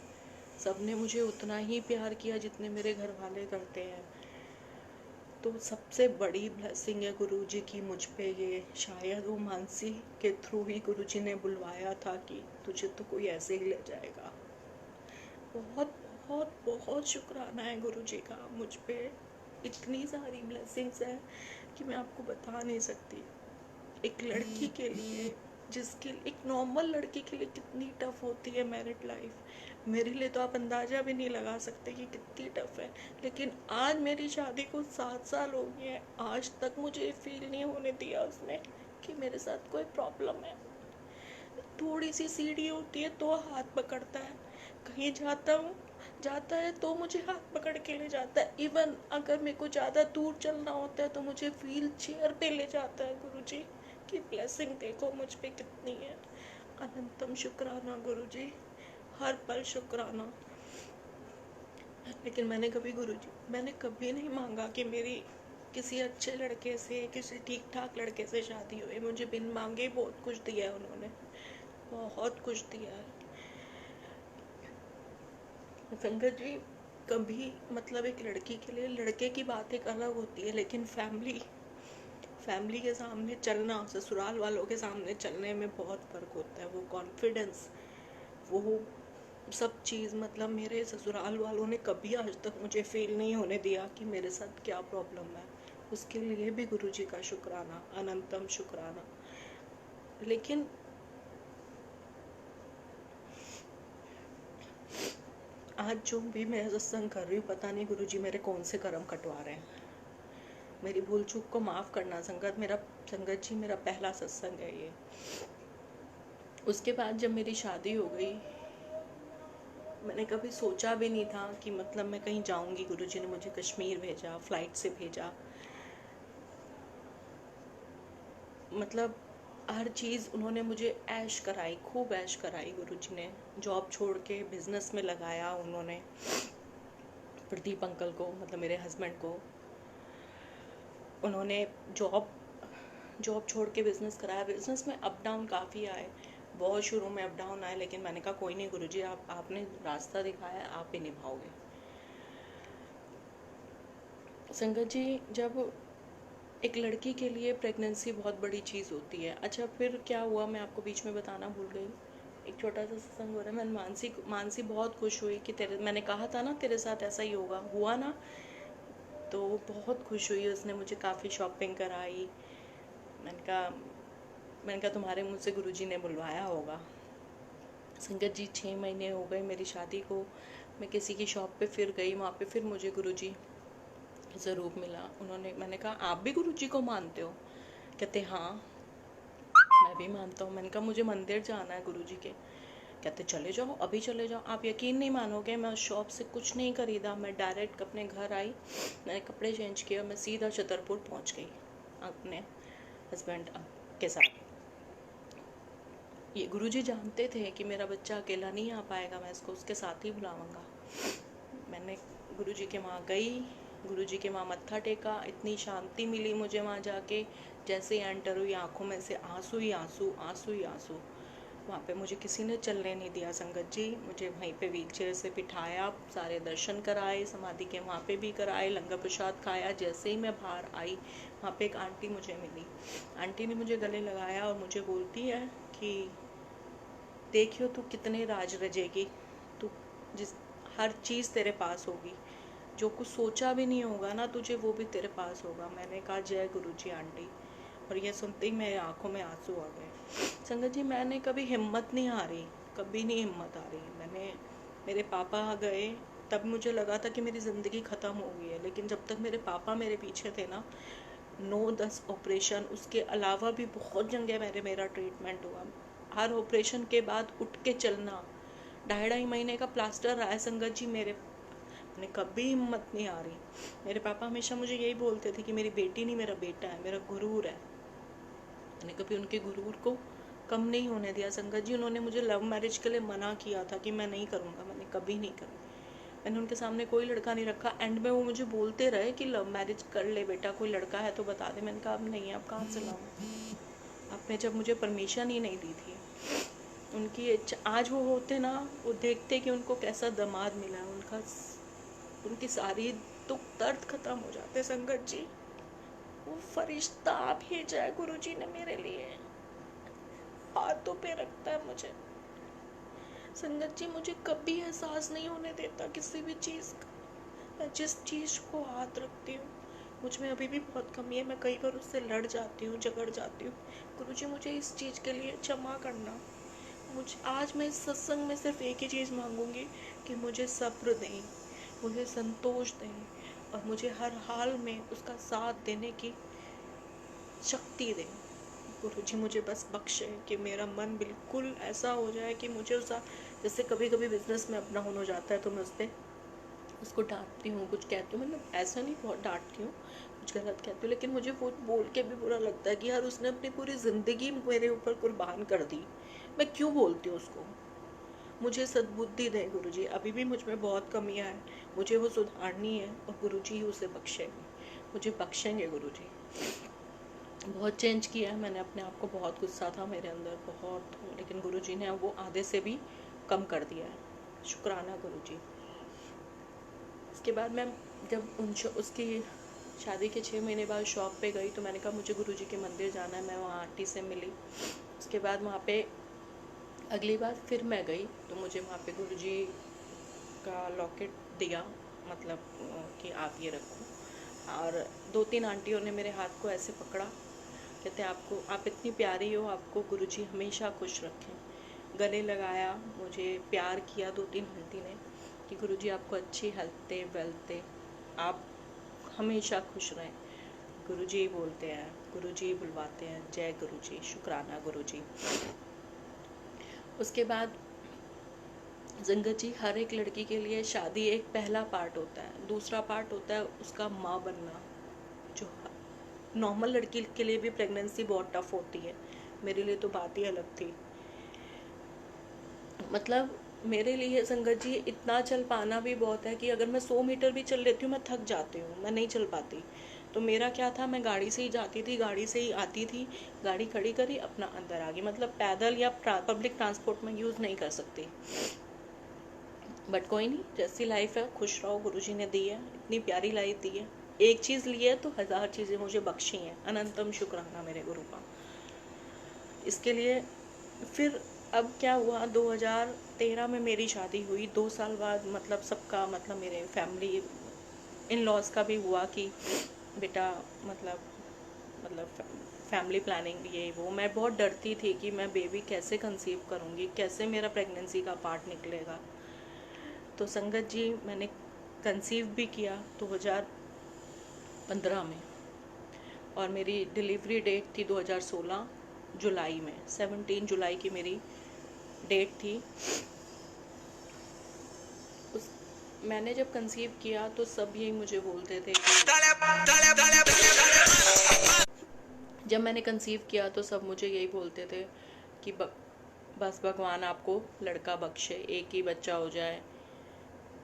सब ने मुझे उतना ही प्यार किया जितने मेरे घर वाले करते हैं। तो सबसे बड़ी ब्लेसिंग है गुरु जी की मुझ पे ये, शायद वो मानसी के थ्रू ही गुरु जी ने बुलवाया था कि तुझे तो कोई ऐसे ही ले जाएगा। बहुत बहुत बहुत शुक्राना है गुरु जी का मुझ पे, इतनी सारी ब्लेसिंग्स हैं कि मैं आपको बता नहीं सकती। एक लड़की के लिए, जिसके एक नॉर्मल लड़की के लिए कितनी टफ होती है मैरिड लाइफ, मेरे लिए तो आप अंदाज़ा भी नहीं लगा सकते कि कितनी टफ है। लेकिन आज मेरी शादी को 7 साल हो गए हैं, आज तक मुझे फील नहीं होने दिया उसने कि मेरे साथ कोई प्रॉब्लम है। थोड़ी सी सीढ़ी होती है तो हाथ पकड़ता है, कहीं जाता है तो मुझे हाथ पकड़ के ले जाता है। इवन अगर मेरे को ज़्यादा दूर चलना होता है तो मुझे व्हील चेयर पे ले जाता है। गुरुजी की ब्लेसिंग देखो मुझ पे कितनी है। अनंतम शुक्राना गुरुजी, हर पल शुक्राना। लेकिन मैंने कभी नहीं मांगा कि मेरी किसी अच्छे लड़के से, किसी ठीक ठाक लड़के से शादी हुई। मुझे बिन मांगे बहुत कुछ दिया है उन्होंने, बहुत कुछ दिया है। संगत जी, कभी मतलब एक लड़की के लिए लड़के की बात एक अलग होती है, लेकिन फैमिली के सामने चलना, ससुराल वालों के सामने चलने में बहुत फ़र्क होता है। वो कॉन्फिडेंस, वो सब चीज़, मतलब मेरे ससुराल वालों ने कभी आज तक मुझे फील नहीं होने दिया कि मेरे साथ क्या प्रॉब्लम है। उसके लिए भी गुरुजी का शुक्राना, अनंतम शुक्राना। लेकिन आज जो भी मैं सत्संग कर रही हूँ, पता नहीं गुरुजी मेरे कौन से कर्म कटवा रहे हैं। मेरी भूल चूक को माफ़ करना संगत जी, मेरा पहला सत्संग है ये। उसके बाद जब मेरी शादी हो गई, मैंने कभी सोचा भी नहीं था कि मतलब मैं कहीं जाऊंगी। गुरुजी ने मुझे कश्मीर भेजा, फ्लाइट से भेजा, मतलब हर चीज़ उन्होंने मुझे ऐश कराई, खूब ऐश कराई। गुरुजी ने जॉब छोड़ के बिजनेस में लगाया उन्होंने, प्रदीप अंकल को, मतलब मेरे हस्बैंड को। उन्होंने जॉब छोड़ के बिज़नेस कराया। बिज़नेस में अप डाउन काफ़ी आए, बहुत शुरू में अप डाउन आए, लेकिन मैंने कहा कोई नहीं गुरुजी, आपने रास्ता दिखाया, आप ही निभाओगे। संगत जी, जब एक लड़की के लिए प्रेगनेंसी बहुत बड़ी चीज़ होती है। अच्छा, फिर क्या हुआ मैं आपको बीच में बताना भूल गई। एक छोटा सा सत्संग हो रहा है। मैं मानसी बहुत खुश हुई कि मैंने कहा था ना तेरे साथ ऐसा ही होगा, हुआ ना। तो वो बहुत खुश हुई, उसने मुझे काफ़ी शॉपिंग कराई। मैंने कहा तुम्हारे मुझसे गुरुजी ने बुलवाया होगा। संगत जी, 6 महीने हो गए मेरी शादी को। मैं किसी की शॉप पे फिर गई, वहाँ पे फिर मुझे गुरुजी ज़रूर मिला। मैंने कहा आप भी गुरुजी को मानते हो? कहते हाँ मैं भी मानता हूँ। मैंने कहा मुझे मंदिर जाना है गुरुजी के। कहते चले जाओ, अभी चले जाओ। आप यकीन नहीं मानोगे, मैं उस शॉप से कुछ नहीं खरीदा, मैं डायरेक्ट अपने घर आई, मैंने कपड़े चेंज किया, मैं सीधा छतरपुर पहुँच गई अपने हस्बैंड के साथ। ये गुरुजी जानते थे कि मेरा बच्चा अकेला नहीं आ पाएगा, मैं इसको उसके साथ ही बुलाऊंगा। मैंने गुरुजी के वहाँ गई, गुरुजी के वहाँ मत्था टेका, इतनी शांति मिली मुझे वहाँ जाके। जैसे ही एंटर हुई, आंखों में से आंसू ही आंसू, आंसू ही आंसू। वहाँ पे मुझे किसी ने चलने नहीं दिया संगत जी, मुझे वहीं पे व्हीलचेयर से बिठाया, सारे दर्शन कराए, समाधि के वहाँ पे भी कराए, लंगर प्रसाद खाया। जैसे ही मैं बाहर आई, वहाँ पे एक आंटी मुझे मिली। आंटी ने मुझे गले लगाया और मुझे बोलती है कि देखियो तू कितने राज रजेगी, तू हर चीज़ तेरे पास होगी, जो कुछ सोचा भी नहीं होगा ना तुझे, वो भी तेरे पास होगा। मैंने कहा जय गुरुजी आंटी, और ये सुनते ही मेरे आंखों में आंसू आ गए। संगत जी, मैंने कभी हिम्मत नहीं हारी, कभी नहीं हिम्मत हारी। मेरे पापा आ गए, तब मुझे लगा था कि मेरी ज़िंदगी ख़त्म हो गई है। लेकिन जब तक मेरे पापा मेरे पीछे थे ना, 9-10 ऑपरेशन, उसके अलावा भी बहुत जगह मेरा ट्रीटमेंट हुआ। हर ऑपरेशन के बाद उठ के चलना, 2.5 महीने का प्लास्टर रहा है संगत जी मैंने कभी हिम्मत नहीं हारी। मेरे पापा हमेशा मुझे यही बोलते थे कि मेरी बेटी नहीं, मेरा बेटा है, मेरा गुरूर है। मैंने कभी उनके गुरूर को कम नहीं होने दिया संगत जी। उन्होंने मुझे लव मैरिज के लिए मना किया था कि मैं नहीं करूँगा, मैंने कभी नहीं करूँ। मैंने उनके सामने कोई लड़का नहीं रखा। एंड में वो मुझे बोलते रहे कि लव मैरिज कर ले बेटा, कोई लड़का है तो बता दे। मैंने कहा अब नहीं, अब कहाँ से लाऊँ। आपने जब मुझे परमिशन ही नहीं दी थी। उनकी आज वो होते ना, वो देखते कि उनको कैसा दामाद मिला है, उनकी सारी दुख दर्द खत्म हो जाते संगत जी। वो फरिश्ता भेजा है गुरुजी ने मेरे लिए, हाथों पे रखता है मुझे। संगत जी, मुझे कभी एहसास नहीं होने देता किसी भी चीज़ का। मैं जिस चीज़ को हाथ रखती हूँ, मुझ में अभी भी बहुत कमी है, मैं कई बार उससे लड़ जाती हूँ, झगड़ जाती हूँ। गुरुजी मुझे इस चीज़ के लिए क्षमा करना। मुझे आज मैं इस सत्संग में सिर्फ एक ही चीज़ मांगूंगी कि मुझे सब्र दें, मुझे संतोष दें और मुझे हर हाल में उसका साथ देने की शक्ति दें। गुरुजी मुझे बस बख्शे कि मेरा मन बिल्कुल ऐसा हो जाए कि मुझे उसका, जैसे कभी कभी बिजनेस में अपना हो जाता है तो मैं उस पर उसको डांटती हूँ, कुछ कहती हूँ, मतलब ऐसा नहीं बहुत डांटती हूँ, कुछ गलत कहती हूँ, लेकिन मुझे वो बोल के भी बुरा लगता है कि यार उसने अपनी पूरी ज़िंदगी मेरे ऊपर कुर्बान कर दी, मैं क्यों बोलती हूँ उसको। मुझे सद्बुद्धि दें गुरुजी, अभी भी मुझ में बहुत कमियाँ हैं, मुझे वो सुधारनी है और गुरुजी ही उसे बख्शेंगे, मुझे बख्शेंगे गुरुजी। बहुत चेंज किया है मैंने अपने आप को, बहुत गुस्सा था मेरे अंदर बहुत, लेकिन गुरुजी ने वो आधे से भी कम कर दिया है, शुक्राना गुरुजी। इसके बाद मैं जब उसकी शादी के 6 महीने बाद शॉप पे गई तो मैंने कहा मुझे गुरुजी के मंदिर जाना है, मैं वहाँ आंटी से मिली। उसके बाद वहाँ पे अगली बार फिर मैं गई तो मुझे वहाँ पे गुरुजी का लॉकेट दिया, मतलब कि आप ये रखो, और 2-3 आंटियों ने मेरे हाथ को ऐसे पकड़ा, कहते आपको, आप इतनी प्यारी हो, आपको गुरुजी हमेशा खुश रखें। गले लगाया, मुझे प्यार किया 2-3 आंटी ने कि गुरुजी आपको अच्छी हेल्थ दे, वेल्थ दे, आप हमेशा खुश रहें। गुरुजी ही बोलते हैं, गुरुजी ही बुलवाते हैं, जय गुरुजी, शुक्राना गुरुजी। उसके बाद संगत जी, हर एक लड़की के लिए शादी एक पहला पार्ट होता है, दूसरा पार्ट होता है उसका माँ बनना, जो नॉर्मल लड़की के लिए भी प्रेगनेंसी बहुत टफ होती है, मेरे लिए तो बात ही अलग थी। मतलब मेरे लिए संगत जी इतना चल पाना भी बहुत है कि अगर मैं 100 मीटर भी चल लेती हूँ मैं थक जाती हूँ, मैं नहीं चल पाती। तो मेरा क्या था, मैं गाड़ी से ही जाती थी, गाड़ी से ही आती थी, गाड़ी खड़ी करी, अपना अंदर आ गई, मतलब पैदल या पब्लिक ट्रांसपोर्ट में यूज़ नहीं कर सकती। बट कोई नहीं, जैसी लाइफ है खुश रहो, गुरुजी ने दी है, इतनी प्यारी लाइफ दी है, एक चीज़ ली है तो 1000 चीज़ें मुझे बख्शी हैं, अनंतम शुक्राना मेरे गुरु का। इसके लिए फिर अब क्या हुआ, 2013 में मेरी शादी हुई, 2 साल बाद मतलब सबका, मतलब मेरे फैमिली इन लॉज का भी हुआ कि बेटा, मतलब फैमिली प्लानिंग ये वो। मैं बहुत डरती थी कि मैं बेबी कैसे कंसीव करूँगी, कैसे मेरा प्रेगनेंसी का पार्ट निकलेगा। तो संगत जी मैंने कंसीव भी किया 2015 में, और मेरी डिलीवरी डेट थी 2016 जुलाई में, 17 जुलाई की मेरी डेट थी। उस मैंने जब कंसीव किया तो सब यही मुझे बोलते थे कि जब मैंने कंसीव किया तो सब मुझे यही बोलते थे कि बस भगवान आपको लड़का बख्शे, एक ही बच्चा हो जाए,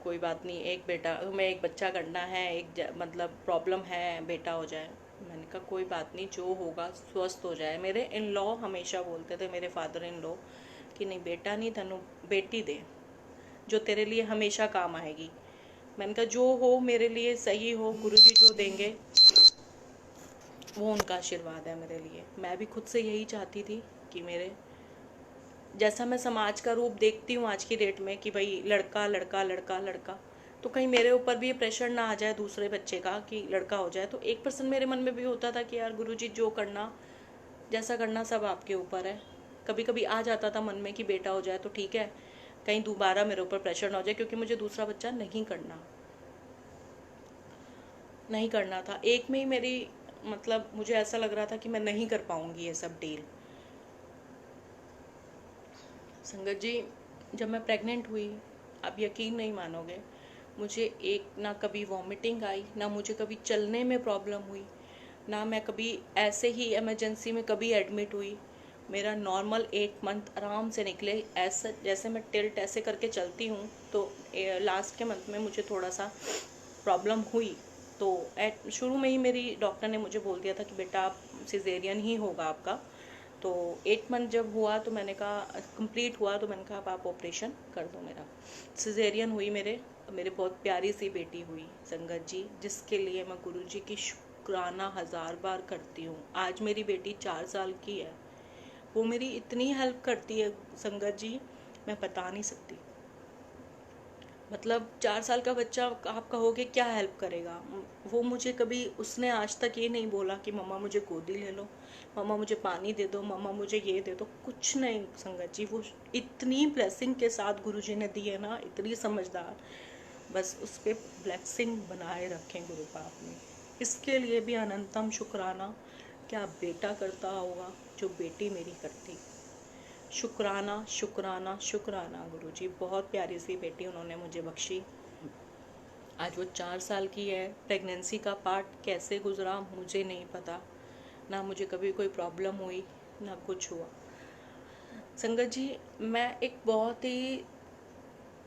कोई बात नहीं, एक बेटा, मैं एक बच्चा करना है, एक मतलब प्रॉब्लम है, बेटा हो जाए। मैंने कहा कोई बात नहीं, जो होगा स्वस्थ हो जाए। मेरे इन लॉ हमेशा बोलते थे, मेरे फादर इन लॉ, कि नहीं बेटा नहीं, तनु बेटी दे, जो तेरे लिए हमेशा काम आएगी। मैंने कहा जो हो मेरे लिए सही हो, गुरुजी जो देंगे वो उनका आशीर्वाद है मेरे लिए। मैं भी खुद से यही चाहती थी कि मेरे जैसा मैं समाज का रूप देखती हूँ आज की डेट में कि भाई लड़का लड़का लड़का लड़का, तो कहीं मेरे ऊपर भी ये प्रेशर ना आ जाए दूसरे बच्चे का कि लड़का हो जाए। तो 1% मेरे मन में भी होता था कि यार गुरुजी जो करना, जैसा करना सब आपके ऊपर है। कभी कभी आ जाता था मन में कि बेटा हो जाए तो ठीक है, कहीं दोबारा मेरे ऊपर प्रेशर ना हो जाए, क्योंकि मुझे दूसरा बच्चा नहीं करना था। एक में ही मेरी, मतलब मुझे ऐसा लग रहा था कि मैं नहीं कर पाऊंगी ये सब डील। संगत जी जब मैं प्रेग्नेंट हुई, आप यकीन नहीं मानोगे, मुझे एक ना कभी वॉमिटिंग आई, ना मुझे कभी चलने में प्रॉब्लम हुई, ना मैं कभी ऐसे ही इमरजेंसी में कभी एडमिट हुई। मेरा नॉर्मल 8 मंथ आराम से निकले। ऐसा जैसे मैं टिल्ट ऐसे करके चलती हूँ तो लास्ट के मंथ में मुझे थोड़ा सा प्रॉब्लम हुई। तो शुरू में ही मेरी डॉक्टर ने मुझे बोल दिया था कि बेटा आप सिजेरियन ही होगा आपका। तो 8 मंथ जब हुआ तो मैंने कहा, कंप्लीट हुआ तो मैंने कहा अब आप ऑपरेशन कर दो मेरा। सिजेरियन हुई मेरे बहुत प्यारी सी बेटी हुई संगत जी, जिसके लिए मैं गुरुजी की शुक्राना 1000 बार करती हूँ। आज मेरी बेटी 4 साल की है, वो मेरी इतनी हेल्प करती है संगत जी, मैं बता नहीं सकती। मतलब 4 साल का बच्चा आप कहोगे क्या हेल्प करेगा। वो मुझे कभी उसने आज तक ये नहीं बोला कि मम्मा मुझे गोदी ले लो, मम्मा मुझे पानी दे दो, मम्मा मुझे ये दे दो, कुछ नहीं संगत जी। वो इतनी ब्लेसिंग के साथ गुरुजी ने दी है ना, इतनी समझदार। बस उस पर ब्लेसिंग बनाए रखें गुरु पाप ने। इसके लिए भी अनंतम शुक्राना क्या बेटा करता होगा जो बेटी मेरी करती। शुक्राना शुक्राना शुक्राना गुरुजी। बहुत प्यारी सी बेटी उन्होंने मुझे बख्शी। आज वो 4 साल की है। प्रेगनेंसी का पार्ट कैसे गुजरा मुझे नहीं पता, ना मुझे कभी कोई प्रॉब्लम हुई ना कुछ हुआ। संगत जी, मैं एक बहुत ही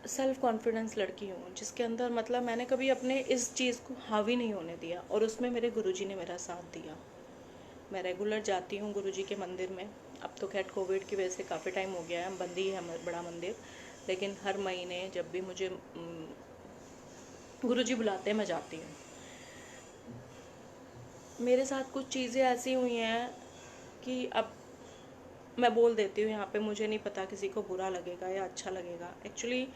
सेल्फ कॉन्फिडेंस लड़की हूँ, जिसके अंदर मतलब मैंने कभी अपने इस चीज़ को हावी नहीं होने दिया, और उसमें मेरे गुरुजी ने मेरा साथ दिया। मैं रेगुलर जाती हूँ गुरुजी के मंदिर में। अब तो खैर कोविड की वजह से काफ़ी टाइम हो गया है, बंद ही है बड़ा मंदिर, लेकिन हर महीने जब भी मुझे गुरुजी बुलाते हैं मैं जाती हूँ। मेरे साथ कुछ चीज़ें ऐसी हुई हैं कि अब मैं बोल देती हूँ यहाँ पे, मुझे नहीं पता किसी को बुरा लगेगा या अच्छा लगेगा। एक्चुअली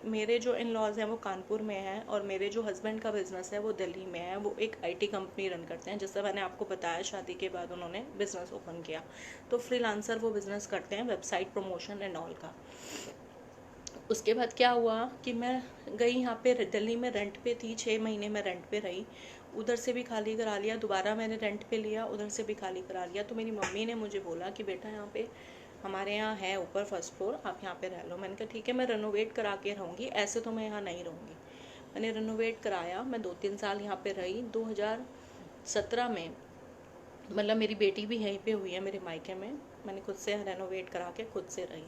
मेरे जो इन लॉज हैं वो कानपुर में हैं, और मेरे जो हस्बैंड का बिज़नेस है वो दिल्ली में है। वो एक आईटी कंपनी रन करते हैं, जैसा मैंने आपको बताया शादी के बाद उन्होंने बिज़नेस ओपन किया। तो फ्रीलांसर वो बिज़नेस करते हैं, वेबसाइट प्रमोशन एंड ऑल का। उसके बाद क्या हुआ कि मैं गई यहाँ पे, दिल्ली में रेंट पे थी, 6 महीने में रेंट पे रही। उधर से भी खाली करा लिया, दोबारा मैंने रेंट पे लिया, उधर से भी खाली करा लिया। तो मेरी मम्मी ने मुझे बोला कि बेटा यहाँ पे हमारे यहाँ है ऊपर फर्स्ट फ्लोर, आप यहाँ पे रह लो। मैंने कहा ठीक है, मैं रेनोवेट करा के रहूँगी, ऐसे तो मैं यहाँ नहीं रहूँगी। मैंने रेनोवेट कराया, मैं 2-3 साल यहाँ पे रही। 2017 में मतलब मेरी बेटी भी यहीं पे हुई है मेरे मायके में। मैंने खुद से रेनोवेट करा के खुद से रही।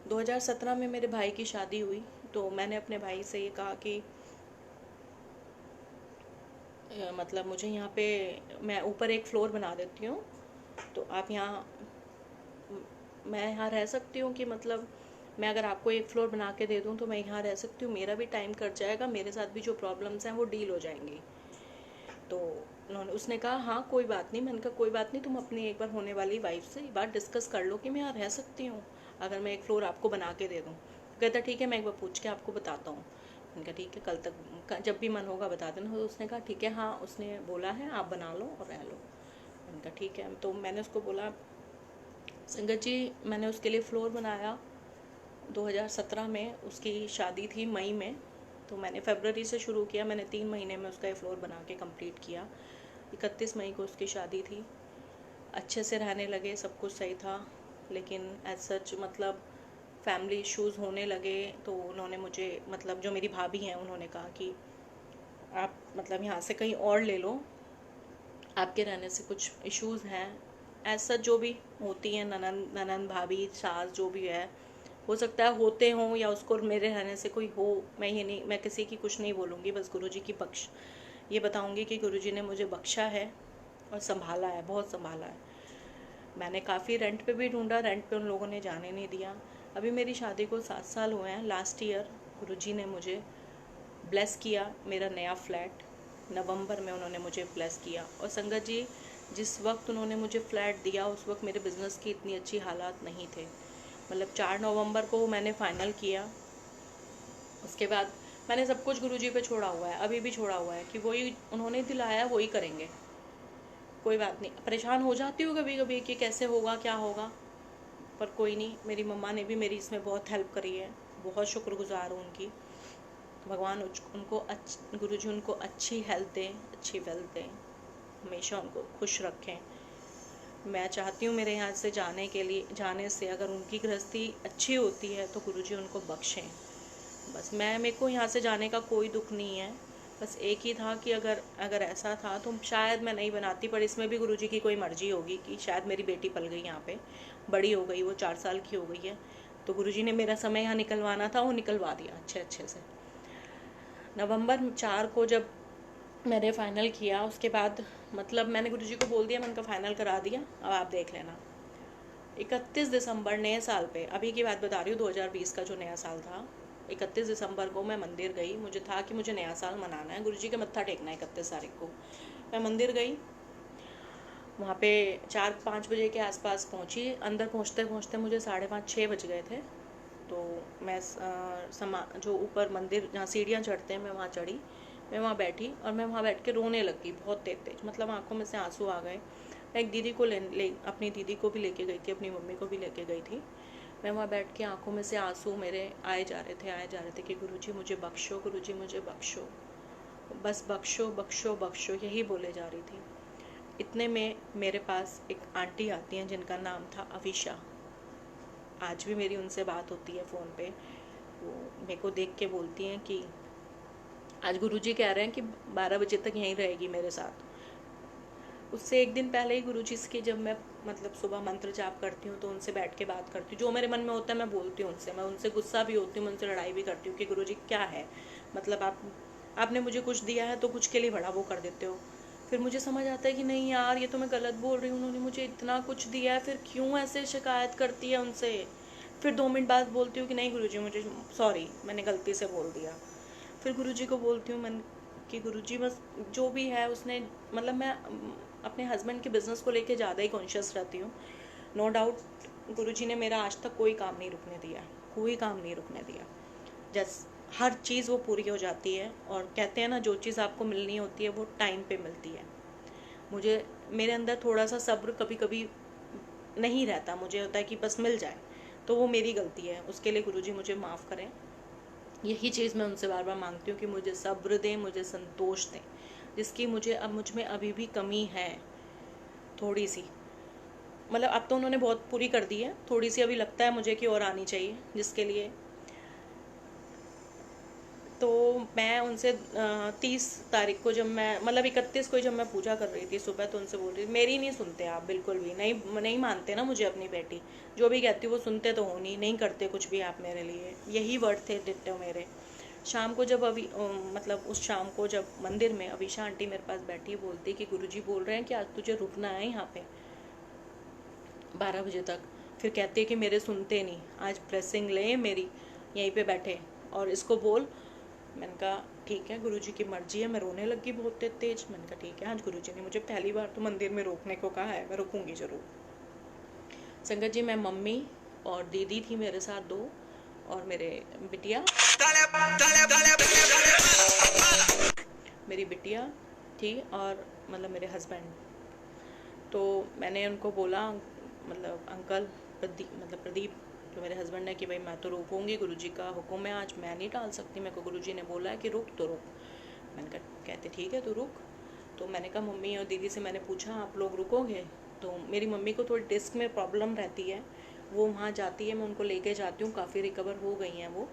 2017 में मेरे भाई की शादी हुई, तो मैंने अपने भाई से ये कहा कि मतलब मुझे यहाँ पे, मैं ऊपर एक फ्लोर बना देती हूँ, तो आप यहाँ, मैं यहाँ रह सकती हूँ कि मतलब मैं अगर आपको एक फ्लोर बना के दे दूँ तो मैं यहाँ रह सकती हूँ, मेरा भी टाइम कट जाएगा, मेरे साथ भी जो प्रॉब्लम्स हैं वो डील हो जाएंगी। तो उसने कहा हाँ कोई बात नहीं। मैंने कहा कोई बात नहीं, तुम अपनी एक बार होने वाली वाइफ से एक बार डिस्कस कर लो कि मैं यहाँ रह सकती हूँ अगर मैं एक फ्लोर आपको बना के दे दूँ। कहता ठीक है, मैं एक बार पूछ के आपको बताता हूँ। मैंने कहा ठीक है, कल तक जब भी मन होगा बता देना। तो उसने कहा ठीक है, हाँ उसने बोला है आप बना लो और रह लो। मैंने कहा ठीक है। तो मैंने उसको बोला संगत जी, मैंने उसके लिए फ्लोर बनाया 2017 में। उसकी शादी थी मई में, तो मैंने फरवरी से शुरू किया। मैंने 3 महीने में उसका ये फ्लोर बना के कंप्लीट किया। 31 मई को उसकी शादी थी। अच्छे से रहने लगे, सब कुछ सही था, लेकिन एज सच मतलब फैमिली इश्यूज़ होने लगे। तो उन्होंने मुझे, मतलब जो मेरी भाभी हैं, उन्होंने कहा कि आप मतलब यहाँ से कहीं और ले लो, आपके रहने से कुछ इश्यूज़ हैं। एज सच जो भी होती हैं, ननन भाभी सास जो भी है, हो सकता है होते हों या उसको मेरे रहने से कोई हो। मैं ये नहीं, मैं किसी की कुछ नहीं बोलूँगी, बस गुरुजी की बख्श ये बताऊँगी कि गुरुजी ने मुझे बख्शा है और संभाला है, बहुत संभाला है। मैंने काफ़ी रेंट पे भी ढूंढा, रेंट पे उन लोगों ने जाने नहीं दिया। अभी मेरी शादी को 7 साल हुए हैं। लास्ट ईयर गुरुजी ने मुझे ब्लेस किया, मेरा नया फ्लैट नवंबर में उन्होंने मुझे ब्लेस किया। और संगत जी, जिस वक्त उन्होंने मुझे फ्लैट दिया उस वक्त मेरे बिज़नेस की इतनी अच्छी हालात नहीं थे। मतलब 4 नवंबर को मैंने फ़ाइनल किया। उसके बाद मैंने सब कुछ गुरुजी पे छोड़ा हुआ है, अभी भी छोड़ा हुआ है कि वही उन्होंने दिलाया वही करेंगे। कोई बात नहीं, परेशान हो जाती हूँ कभी कभी कि कैसे होगा क्या होगा, पर कोई नहीं। मेरी मम्मा ने भी मेरी इसमें बहुत हेल्प करी है, बहुत शुक्रगुजार हूँ उनकी। भगवान उनको गुरुजी उनको अच्छी हेल्थ दें, अच्छी वेल्थ दें, हमेशा उनको खुश रखें। मैं चाहती हूँ मेरे यहाँ से जाने से अगर उनकी गृहस्थी अच्छी होती है तो गुरुजी उनको बख्शें। बस मेरे को यहाँ से जाने का कोई दुख नहीं है। बस एक ही था कि अगर ऐसा था तो शायद मैं नहीं बनाती, पर इसमें भी गुरुजी की कोई मर्जी होगी कि शायद मेरी बेटी पल गई यहाँ पे, बड़ी हो गई, वो 4 साल की हो गई है, तो गुरुजी ने मेरा समय यहाँ निकलवाना था, वो निकलवा दिया अच्छे से। नवंबर 4 को जब मैंने फ़ाइनल किया, उसके बाद मतलब मैंने गुरुजी को बोल दिया, मैंने कहा फ़ाइनल करा दिया, अब आप देख लेना। 31 दिसंबर नए साल पे, अभी की बात बता रही हूँ, 2020 का जो नया साल था, 31 दिसंबर को मैं मंदिर गई। मुझे था कि मुझे नया साल मनाना है, गुरुजी का मत्था टेकना है 31 तारीख को। मैं मंदिर गई, वहाँ पे 4-5 बजे के आसपास पहुँची। अंदर पहुँचते पहुँचते मुझे 5:30-6 बज गए थे। तो मैं जो ऊपर मंदिर जहाँ सीढ़ियाँ चढ़ते हैं मैं वहाँ चढ़ी, मैं वहाँ बैठी और मैं वहाँ बैठ के रोने लगी बहुत तेज तेज, मतलब आंखों में से आंसू आ गए। मैं एक दीदी को अपनी दीदी को भी लेके गई थी, अपनी मम्मी को भी लेके गई थी। मैं वहाँ बैठ के आंखों में से आंसू मेरे आए जा रहे थे कि गुरुजी मुझे बख्शो, गुरुजी मुझे बख्शो, बस बख्शो बख्शो बख्शो, यही बोले जा रही थी। इतने में मेरे पास एक आंटी आती हैं जिनका नाम था अविशा। आज भी मेरी उनसे बात होती है फ़ोन पे। वो मेरे को देख के बोलती हैं कि आज गुरुजी कह रहे हैं कि 12 बजे तक यहीं रहेगी मेरे साथ। उससे एक दिन पहले ही गुरुजी की जब मैं मतलब सुबह मंत्र जाप करती हूँ तो उनसे बैठ के बात करती हूँ, जो मेरे मन में होता है मैं बोलती हूँ उनसे। मैं उनसे गुस्सा भी होती हूँ, मैं उनसे लड़ाई भी करती हूँ कि गुरुजी क्या है, मतलब आपने मुझे कुछ दिया है तो कुछ के लिए बड़ा वो कर देते हो। फिर मुझे समझ आता है कि नहीं यार, ये तो मैं गलत बोल रही हूँ, उन्होंने मुझे इतना कुछ दिया है, फिर क्यों ऐसे शिकायत करती है उनसे। फिर 2 मिनट बाद बोलती हूँ कि नहीं गुरुजी मुझे सॉरी, मैंने गलती से बोल दिया। फिर गुरुजी को बोलती हूँ मैं कि गुरुजी बस जो भी है उसने, मतलब मैं अपने हस्बैंड के बिज़नेस को लेके ज़्यादा ही कॉन्शियस रहती हूँ। नो डाउट गुरुजी ने मेरा आज तक कोई काम नहीं रुकने दिया, कोई काम नहीं रुकने दिया। जैस हर चीज़ वो पूरी हो जाती है, और कहते हैं ना जो चीज़ आपको मिलनी होती है वो टाइम पे मिलती है। मुझे मेरे अंदर थोड़ा सा सब्र कभी कभी नहीं रहता, मुझे होता है कि बस मिल जाए, तो वो मेरी गलती है, उसके लिए गुरुजी मुझे माफ़ करें। यही चीज़ मैं उनसे बार बार मांगती हूँ कि मुझे सब्र दें, मुझे संतोष दें, जिसकी मुझ में अभी भी कमी है थोड़ी सी। मतलब अब तो उन्होंने बहुत पूरी कर दी है, थोड़ी सी अभी लगता है मुझे कि और आनी चाहिए, जिसके लिए तो मैं उनसे 30 तारीख को जब मैं मतलब 31 को जब मैं पूजा कर रही थी सुबह, तो उनसे बोल रही थी मेरी नहीं सुनते आप बिल्कुल भी, नहीं मानते ना मुझे अपनी बेटी, जो भी कहती वो सुनते तो हो नहीं करते कुछ भी आप मेरे लिए, यही वर्ड थे डिट्टो मेरे। शाम को जब मतलब उस शाम को जब मंदिर में अविशा आंटी मेरे पास बैठी, बोलती कि गुरुजी बोल रहे हैं कि आज तुझे रुकना है यहाँ पे 12 बजे तक। फिर कहते कि मेरे सुनते नहीं, आज प्रेसिंग ले मेरी, यहीं पे बैठे और इसको बोल। मैंने कहा ठीक है गुरुजी की मर्जी है। मैं रोने लगी बहुत तेज। मैंने कहा ठीक है, आज गुरुजी ने मुझे पहली बार तो मंदिर में रोकने को कहा है, मैं रुकूंगी जरूर। संगत जी, मैं मम्मी और दीदी थी मेरे साथ 2, और मेरे बिटिया मेरी बिटिया थी, और मतलब मेरे हस्बैंड। तो मैंने उनको बोला, मतलब अंकल प्रदीप जो मेरे हस्बैंड है, कि भाई मैं तो रुकूंगी, गुरुजी का हुक्म है, आज मैं नहीं टाल सकती, मेरे को गुरुजी ने बोला है कि रुक तो रुक। मैंने कहा कहते ठीक है तो रुक। तो मैंने कहा मम्मी और दीदी से मैंने पूछा आप लोग रुकोगे? तो मेरी मम्मी को थोड़ी डिस्क में प्रॉब्लम रहती है, वो वहाँ जाती है, मैं उनको लेके जाती हूँ, काफ़ी रिकवर हो गई हैं वो,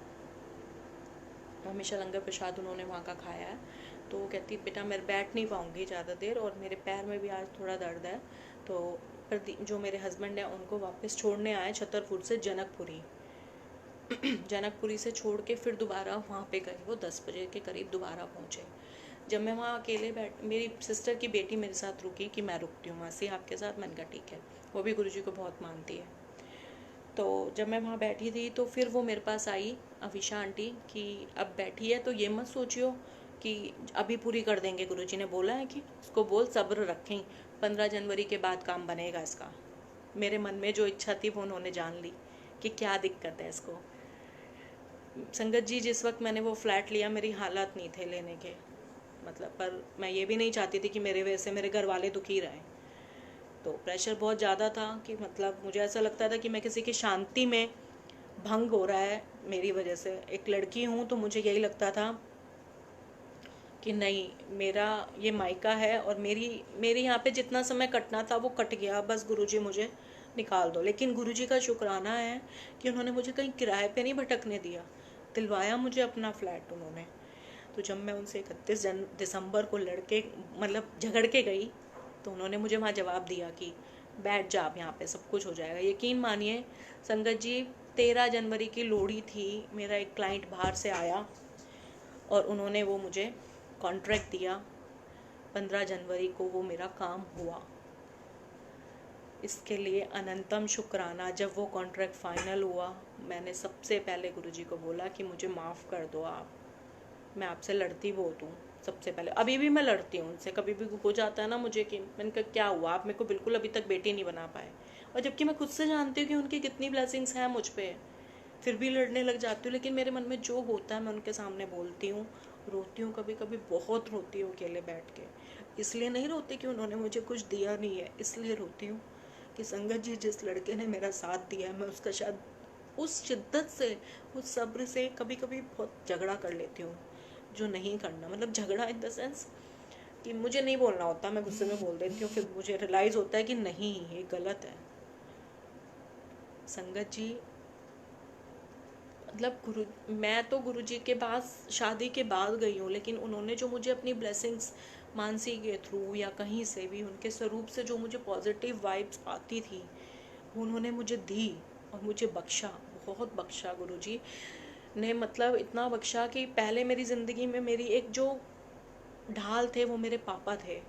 हमेशा लंगर प्रसाद उन्होंने वहाँ का खाया है। तो वो कहती बेटा मैं बैठ नहीं पाऊँगी ज़्यादा देर, और मेरे पैर में भी आज थोड़ा दर्द है। तो जो मेरे हस्बैंड हैं उनको वापस छोड़ने आए छतरपुर से जनकपुरी जनकपुरी से छोड़ के फिर दोबारा वहाँ पे गए, वो 10 बजे के करीब दोबारा पहुँचे। जब मैं वहाँ अकेले मेरी सिस्टर की बेटी मेरे साथ रुकी कि मैं रुकती हूँ मासी आपके साथ। मैंने कहा ठीक है, वो भी गुरुजी को बहुत मानती है। तो जब मैं वहाँ बैठी थी तो फिर वो मेरे पास आई अविशा आंटी कि अब बैठी है तो ये मत सोचियो कि अभी पूरी कर देंगे, गुरुजी ने बोला है कि उसको बोल सब्र रखें, 15 जनवरी के बाद काम बनेगा इसका। मेरे मन में जो इच्छा थी वो उन्होंने जान ली कि क्या दिक्कत है इसको। संगत जी, जिस वक्त मैंने वो फ्लैट लिया मेरी हालात नहीं थे लेने के, मतलब पर मैं ये भी नहीं चाहती थी कि मेरे वजह से मेरे घर वाले दुखी रहें। तो प्रेशर बहुत ज़्यादा था कि मतलब मुझे ऐसा लगता था कि मैं किसी की शांति में भंग हो रहा है मेरी वजह से। एक लड़की हूँ तो मुझे यही लगता था कि नहीं, मेरा ये मायका है और मेरी यहाँ पे जितना समय कटना था वो कट गया, बस गुरुजी मुझे निकाल दो। लेकिन गुरुजी का शुक्राना है कि उन्होंने मुझे कहीं किराए पे नहीं भटकने दिया, दिलवाया मुझे अपना फ्लैट उन्होंने। तो जब मैं उनसे 31 दिसंबर को झगड़ के गई तो उन्होंने मुझे वहाँ जवाब दिया कि बैठ जा, आप यहाँ पे सब कुछ हो जाएगा। यकीन मानिए संगत जी, 13 जनवरी की लोहड़ी थी, मेरा एक क्लाइंट बाहर से आया और उन्होंने वो मुझे कॉन्ट्रैक्ट दिया। 15 जनवरी को वो मेरा काम हुआ, इसके लिए अनंतम शुक्राना। जब वो कॉन्ट्रैक्ट फाइनल हुआ, मैंने सबसे पहले गुरुजी को बोला कि मुझे माफ़ कर दो आप, मैं आपसे लड़ती बहुत हूँ सबसे पहले, अभी भी मैं लड़ती हूँ उनसे। कभी भी हो जाता है ना मुझे कि मैंने कहा क्या हुआ, आप मेरे को बिल्कुल अभी तक बेटी नहीं बना पाए, और जबकि मैं खुद से जानती हूँ कि उनकी कितनी ब्लेसिंग्स हैं मुझ पे। फिर भी लड़ने लग जाती हूँ, लेकिन मेरे मन में जो होता है मैं उनके सामने बोलती हूँ। रोती हूँ, कभी कभी बहुत रोती हूँ अकेले बैठ के। इसलिए नहीं रोती कि उन्होंने मुझे कुछ दिया नहीं है, इसलिए रोती हूँ कि संगत जी, जिस लड़के ने मेरा साथ दिया है, मैं उसका शायद उस शिद्दत से, उस सब्र से कभी कभी बहुत झगड़ा कर लेती हूँ, जो नहीं करना। मतलब झगड़ा इन द सेंस कि मुझे नहीं बोलना होता, मैं गुस्से में बोल देती हूँ, फिर मुझे रियलाइज़ होता है कि नहीं, ये गलत है। संगत जी, मतलब मैं तो गुरु जी के पास शादी के बाद गई हूँ, लेकिन उन्होंने जो मुझे अपनी ब्लेसिंग्स मानसी के थ्रू या कहीं से भी उनके स्वरूप से जो मुझे पॉजिटिव वाइब्स आती थी, वो उन्होंने मुझे दी और मुझे बख्शा, बहुत बख्शा। गुरु जी ने मतलब इतना बख्शा कि पहले मेरी ज़िंदगी में मेरी एक जो ढाल थे वो मेरे पापा थे,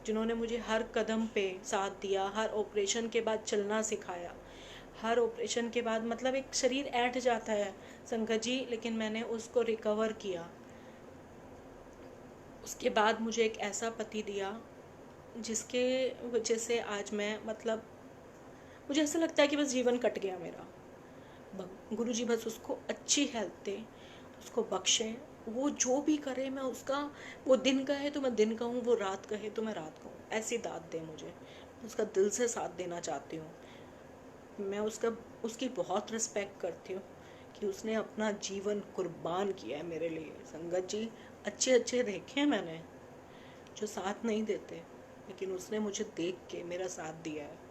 जिन्होंने मुझे हर कदम पे साथ दिया, हर ऑपरेशन के बाद चलना सिखाया। हर ऑपरेशन के बाद मतलब एक शरीर ऐंठ जाता है संगत जी, लेकिन मैंने उसको रिकवर किया। उसके बाद मुझे एक ऐसा पति दिया जिसके वजह से आज मैं मतलब मुझे ऐसा लगता है कि बस जीवन कट गया मेरा। गुरु जी बस उसको अच्छी हेल्थ दे, उसको बख्शे, वो जो भी करे मैं उसका, वो दिन कहे तो मैं दिन कहूँ, वो रात कहे तो मैं रात कहूँ, ऐसी दात दे मुझे। उसका दिल से साथ देना चाहती हूँ मैं। उसकी बहुत रिस्पेक्ट करती हूँ कि उसने अपना जीवन कुर्बान किया है मेरे लिए। संगत जी, अच्छे अच्छे देखे हैं मैंने जो साथ नहीं देते, लेकिन उसने मुझे देख के मेरा साथ दिया है।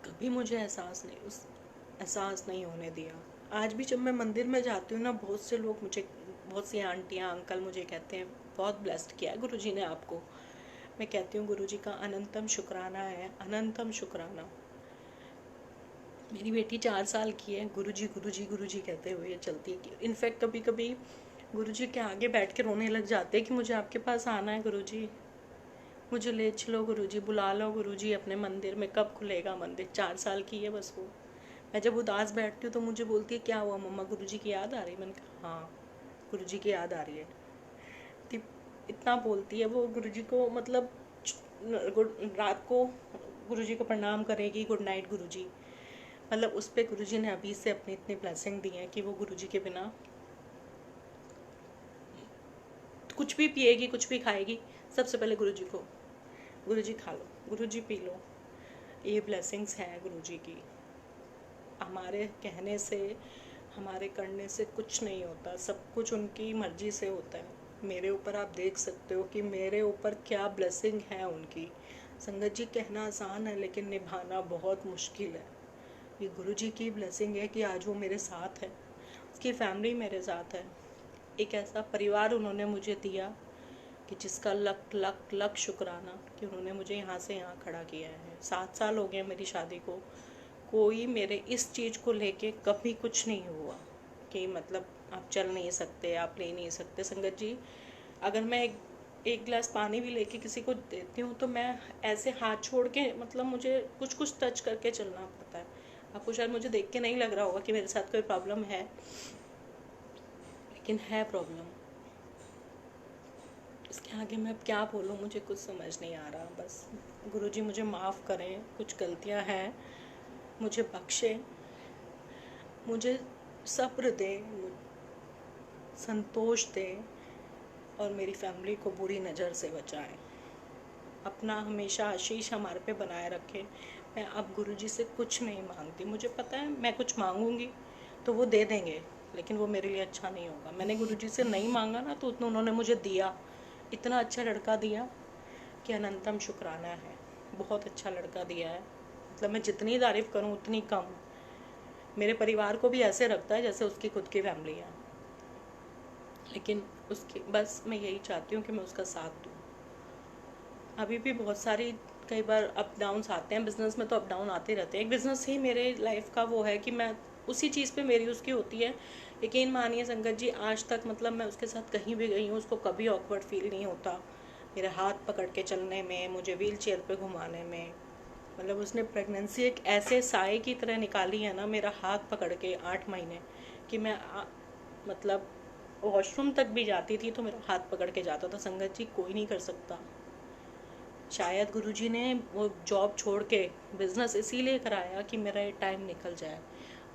कभी मुझे एहसास नहीं होने दिया। आज भी जब मैं मंदिर में जाती हूँ ना, बहुत से लोग मुझे, बहुत सी आंटियाँ अंकल मुझे कहते हैं बहुत ब्लेस्ड किया है गुरुजी ने आपको। मैं कहती हूँ गुरुजी का अनंतम शुक्राना है, अनंतम शुक्राना। मेरी बेटी 4 साल की है, गुरुजी गुरुजी गुरुजी कहते हुए चलती है। इनफैक्ट कभी कभी गुरुजी के आगे बैठ के रोने लग जाते हैं कि मुझे आपके पास आना है गुरुजी, मुझे ले चलो गुरुजी, बुला लो गुरुजी अपने मंदिर में, कब खुलेगा मंदिर। 4 साल की है बस वो। मैं जब उदास बैठती हूँ तो मुझे बोलती है क्या हुआ मम्मा, गुरुजी की याद आ रही है? मैंने कहा हाँ, गुरुजी की याद आ रही है। इतना बोलती है वो गुरुजी को, मतलब रात को गुरुजी को प्रणाम करेगी, गुड नाइट गुरुजी। मतलब उस पर गुरुजी ने अभी से अपनी इतनी ब्लेसिंग दी है कि वो गुरुजी के बिना कुछ भी पिएगी, कुछ भी खाएगी, सबसे पहले गुरुजी को, गुरुजी खा लो, गुरुजी पी लो। ये ब्लेसिंग्स हैं गुरुजी की। हमारे कहने से, हमारे करने से कुछ नहीं होता, सब कुछ उनकी मर्जी से होता है। मेरे ऊपर आप देख सकते हो कि मेरे ऊपर क्या ब्लेसिंग है उनकी। संगत जी, कहना आसान है लेकिन निभाना बहुत मुश्किल है। ये गुरुजी की ब्लेसिंग है कि आज वो मेरे साथ है, उसकी फैमिली मेरे साथ है। एक ऐसा परिवार उन्होंने मुझे दिया कि जिसका लख लख लख शुक्राना कि उन्होंने मुझे यहाँ से यहाँ खड़ा किया है। 7 साल हो गए मेरी शादी को, कोई मेरे इस चीज़ को लेके कभी कुछ नहीं हुआ कि मतलब आप चल नहीं सकते, आप ले नहीं सकते। संगत जी, अगर मैं एक गिलास पानी भी लेके किसी को देती हूँ तो मैं ऐसे हाथ छोड़ के, मतलब मुझे कुछ कुछ टच करके चलना पड़ता है। आपको शायद मुझे देख के नहीं लग रहा होगा कि मेरे साथ कोई प्रॉब्लम है, लेकिन है प्रॉब्लम। इसके आगे मैं क्या बोलूँ, मुझे कुछ समझ नहीं आ रहा। बस गुरुजी मुझे माफ़ करें, कुछ गलतियाँ हैं, मुझे बख्शे, मुझे सब्र दे, संतोष दे और मेरी फैमिली को बुरी नज़र से बचाएं। अपना हमेशा आशीष हमारे पे बनाए रखें। मैं अब गुरुजी से कुछ नहीं मांगती। मुझे पता है मैं कुछ मांगूंगी तो वो दे देंगे, लेकिन वो मेरे लिए अच्छा नहीं होगा। मैंने गुरुजी से नहीं मांगा ना, तो उन्होंने मुझे दिया, इतना अच्छा लड़का दिया कि अनंतम शुक्राना है। बहुत अच्छा लड़का दिया है, मतलब मैं जितनी तारीफ़ करूँ उतनी कम। मेरे परिवार को भी ऐसे रखता है जैसे उसकी खुद की फैमिली है, लेकिन उसकी बस मैं यही चाहती हूँ कि मैं उसका साथ दूँ। अभी भी बहुत सारी, कई बार अप डाउन्स आते हैं, बिज़नेस में तो अप डाउन आते रहते हैं। एक बिज़नेस ही मेरे लाइफ का वो है कि मैं उसी चीज़ पे मेरी उसकी होती है। यकीन मानिए संगत जी, आज तक मतलब मैं उसके साथ कहीं भी गई हूँ, उसको कभी ऑकवर्ड फील नहीं होता मेरे हाथ पकड़ के चलने में, मुझे व्हील चेयर पर घुमाने में। मतलब उसने प्रेगनेंसी एक ऐसे साए की तरह निकाली है ना, मेरा हाथ पकड़ के 8 महीने, कि मैं मतलब वॉशरूम तक भी जाती थी तो मेरा हाथ पकड़ के जाता था। संगत जी, कोई नहीं कर सकता। शायद गुरुजी ने वो जॉब छोड़ के बिज़नेस इसीलिए कराया कि मेरा ये टाइम निकल जाए।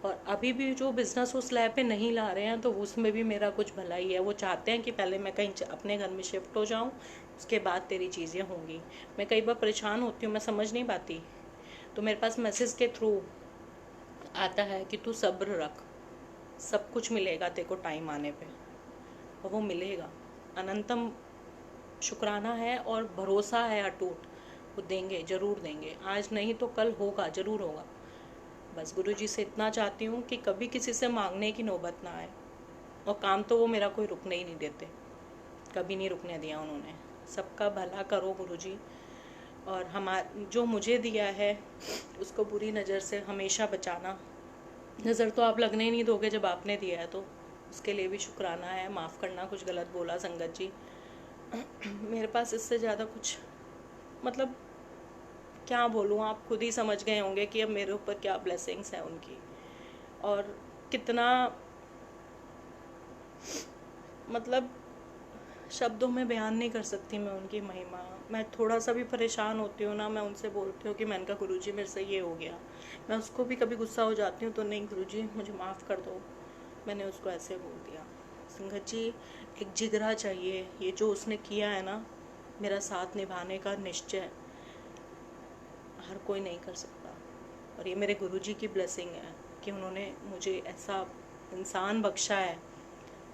और अभी भी जो बिज़नेस उस लैब पे नहीं ला रहे हैं तो उसमें भी मेरा कुछ भला ही है। वो चाहते हैं कि पहले मैं कहीं अपने घर में शिफ्ट हो जाऊं, उसके बाद तेरी चीज़ें होंगी। मैं कई बार परेशान होती हूँ, मैं समझ नहीं पाती, तो मेरे पास मैसेज के थ्रू आता है कि तू सब्र रख, सब कुछ मिलेगा तेरे को टाइम आने पे, और वो मिलेगा। अनंतम शुक्राना है और भरोसा है अटूट, वो देंगे, ज़रूर देंगे। आज नहीं तो कल होगा, ज़रूर होगा। बस गुरुजी से इतना चाहती हूँ कि कभी किसी से मांगने की नौबत ना आए, और काम तो वो मेरा कोई रुकने ही नहीं देते, कभी नहीं रुकने दिया उन्होंने। सबका भला करो गुरुजी, और जो मुझे दिया है उसको बुरी नज़र से हमेशा बचाना। नज़र तो आप लगने ही नहीं दोगे जब आपने दिया है, तो उसके लिए भी शुक्राना है। माफ़ करना कुछ गलत बोला संगत जी। मेरे पास इससे ज़्यादा कुछ, मतलब क्या बोलूँ, आप खुद ही समझ गए होंगे कि अब मेरे ऊपर क्या ब्लेसिंग्स हैं उनकी, और कितना, मतलब शब्दों में बयान नहीं कर सकती मैं उनकी महिमा। मैं थोड़ा सा भी परेशान होती हूँ ना, मैं उनसे बोलती हूँ कि मैंने कहा गुरुजी मेरे से ये हो गया। मैं उसको भी कभी गुस्सा हो जाती हूँ तो नहीं गुरुजी मुझे माफ़ कर दो, मैंने उसको ऐसे बोल दिया। संगत जी, एक जिगरा चाहिए। ये जो उसने किया है ना, मेरा साथ निभाने का निश्चय हर कोई नहीं कर सकता, और ये मेरे गुरुजी की ब्लेसिंग है कि उन्होंने मुझे ऐसा इंसान बख्शा है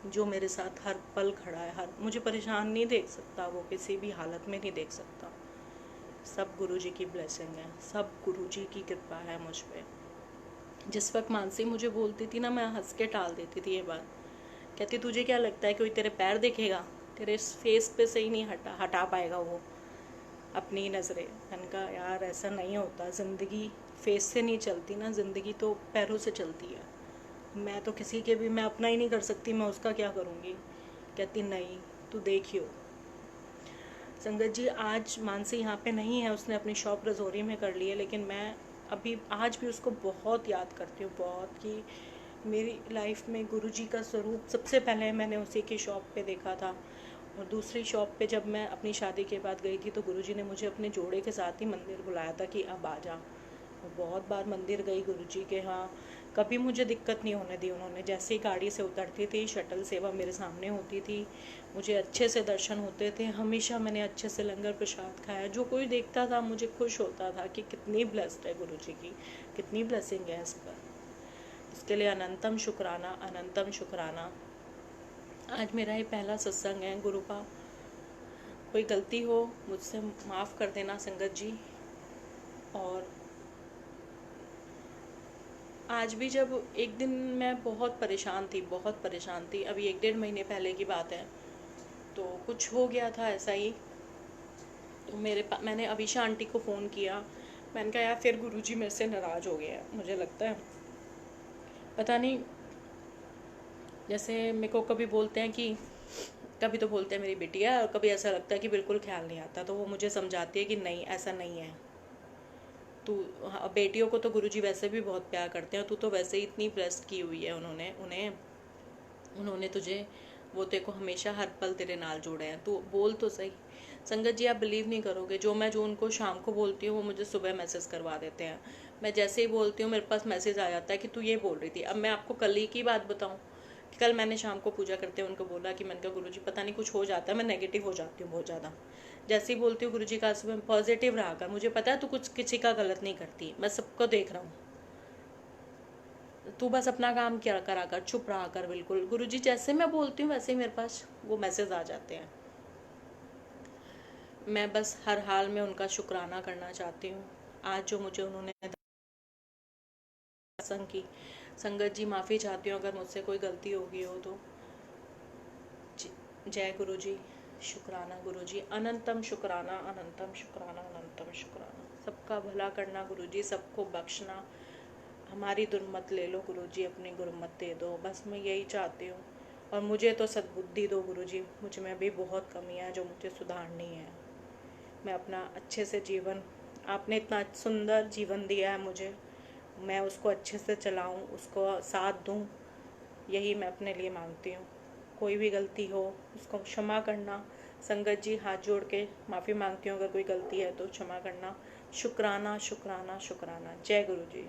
जो मेरे साथ हर पल खड़ा है। हर मुझे परेशान नहीं देख सकता, वो किसी भी हालत में नहीं देख सकता। सब गुरुजी की ब्लेसिंग है, सब गुरुजी की कृपा है मुझ पे। जिस वक्त मानसी मुझे बोलती थी ना, मैं हंस के टाल देती थी ये बात। कहती तुझे क्या लगता है कोई तेरे पैर देखेगा, तेरे इस फेस पे से ही नहीं हटा पाएगा वो अपनी नज़रें। मैंने कहा यार ऐसा नहीं होता, ज़िंदगी फेस से नहीं चलती ना, ज़िंदगी तो पैरों से चलती है। मैं तो किसी के भी, मैं अपना ही नहीं कर सकती, मैं उसका क्या करूँगी। कहती नहीं, तू देखियो। संगत जी, आज मानसी यहाँ पे नहीं है, उसने अपनी शॉप रजौरी में कर ली है, लेकिन मैं अभी आज भी उसको बहुत याद करती हूँ, बहुत, कि मेरी लाइफ में गुरुजी का स्वरूप सबसे पहले मैंने उसी की शॉप पे देखा था। और दूसरी शॉप पे जब मैं अपनी शादी के बाद गई थी तो गुरुजी ने मुझे अपने जोड़े के साथ ही मंदिर बुलाया था कि अब आ जा। बहुत बार मंदिर गई गुरुजी के यहाँ, कभी मुझे दिक्कत नहीं होने दी उन्होंने। जैसे ही गाड़ी से उतरती थी, शटल सेवा मेरे सामने होती थी, मुझे अच्छे से दर्शन होते थे। हमेशा मैंने अच्छे से लंगर प्रसाद खाया। जो कोई देखता था मुझे खुश होता था कि कितनी ब्लेस्ड है गुरुजी की, कितनी ब्लेसिंग है इस पर। इसके लिए अनंतम शुक्राना, अनंतम शुक्राना। आज मेरा ये पहला सत्संग है गुरु का। कोई गलती हो मुझसे माफ़ कर देना संगत जी। और आज भी जब एक दिन मैं बहुत परेशान थी, बहुत परेशान थी, अभी 1-1.5 महीने पहले की बात है, तो कुछ हो गया था ऐसा ही। तो मैंने अभिषा आंटी को फ़ोन किया। मैंने कहा यार फिर गुरुजी मेरे से नाराज़ हो गए हैं, मुझे लगता है पता नहीं, जैसे मेरे को कभी बोलते हैं कि, कभी तो बोलते हैं मेरी बिटिया, और कभी ऐसा लगता है कि बिल्कुल ख्याल नहीं आता। तो वो मुझे समझाती है कि नहीं ऐसा नहीं है, तू, बेटियों को तो गुरुजी वैसे भी बहुत प्यार करते हैं, तू तो वैसे ही इतनी ब्लेस्ड की हुई है उन्होंने तुझे, वो तेरे को हमेशा हर पल तेरे नाल जोड़े हैं, तू बोल तो सही। संगत जी, आप बिलीव नहीं करोगे, जो उनको शाम को बोलती हूँ वो मुझे सुबह मैसेज करवा देते हैं। मैं जैसे ही बोलती हूँ मेरे पास मैसेज आ जाता है कि तू ये बोल रही थी। अब मैं आपको कल ही की बात बताऊँ, कल मैंने शाम को पूजा करते हुए उनको बोला कि मैंने कहा गुरुजी पता नहीं कुछ हो जाता है, मैं नेगेटिव हो जाती हूँ बहुत ज़्यादा। जैसे ही बोलती हूँ गुरुजी का सुबह पॉजिटिव रहा कर, मुझे पता है तू कुछ किसी का गलत नहीं करती, मैं सबको देख रहा हूँ, तू बस अपना काम क्या करा कर, चुप रहा कर बिल्कुल। गुरुजी जैसे मैं बोलती हूँ वैसे ही मेरे पास वो मैसेज आ जाते हैं। मैं बस हर हाल में उनका शुक्राना करना चाहती हूँ। आज जो मुझे उन्होंने सत्संग की, संगत जी माफ़ी चाहती हूँ अगर मुझसे कोई गलती हो गई हो तो। जय गुरु जी, शुक्राना गुरु जी, अनंतम शुक्राना, अनंतम शुक्राना, अनंतम शुक्राना। सबका भला करना गुरु जी, सबको बख्शना, हमारी दुर्मत ले लो गुरु जी, अपनी गुरमत दे दो, बस मैं यही चाहती हूँ। और मुझे तो सद्बुद्धि दो गुरु जी, मुझ में भी बहुत कमियाँ जो मुझे सुधारनी है। मैं अपना अच्छे से जीवन, आपने इतना सुंदर जीवन दिया है मुझे, मैं उसको अच्छे से चलाऊँ, उसको साथ दूँ, यही मैं अपने लिए मांगती हूँ। कोई भी गलती हो उसको क्षमा करना। संगत जी हाथ जोड़ के माफ़ी मांगती हूँ, अगर कोई गलती है तो क्षमा करना। शुक्राना, शुक्राना, शुक्राना। जय गुरु जी।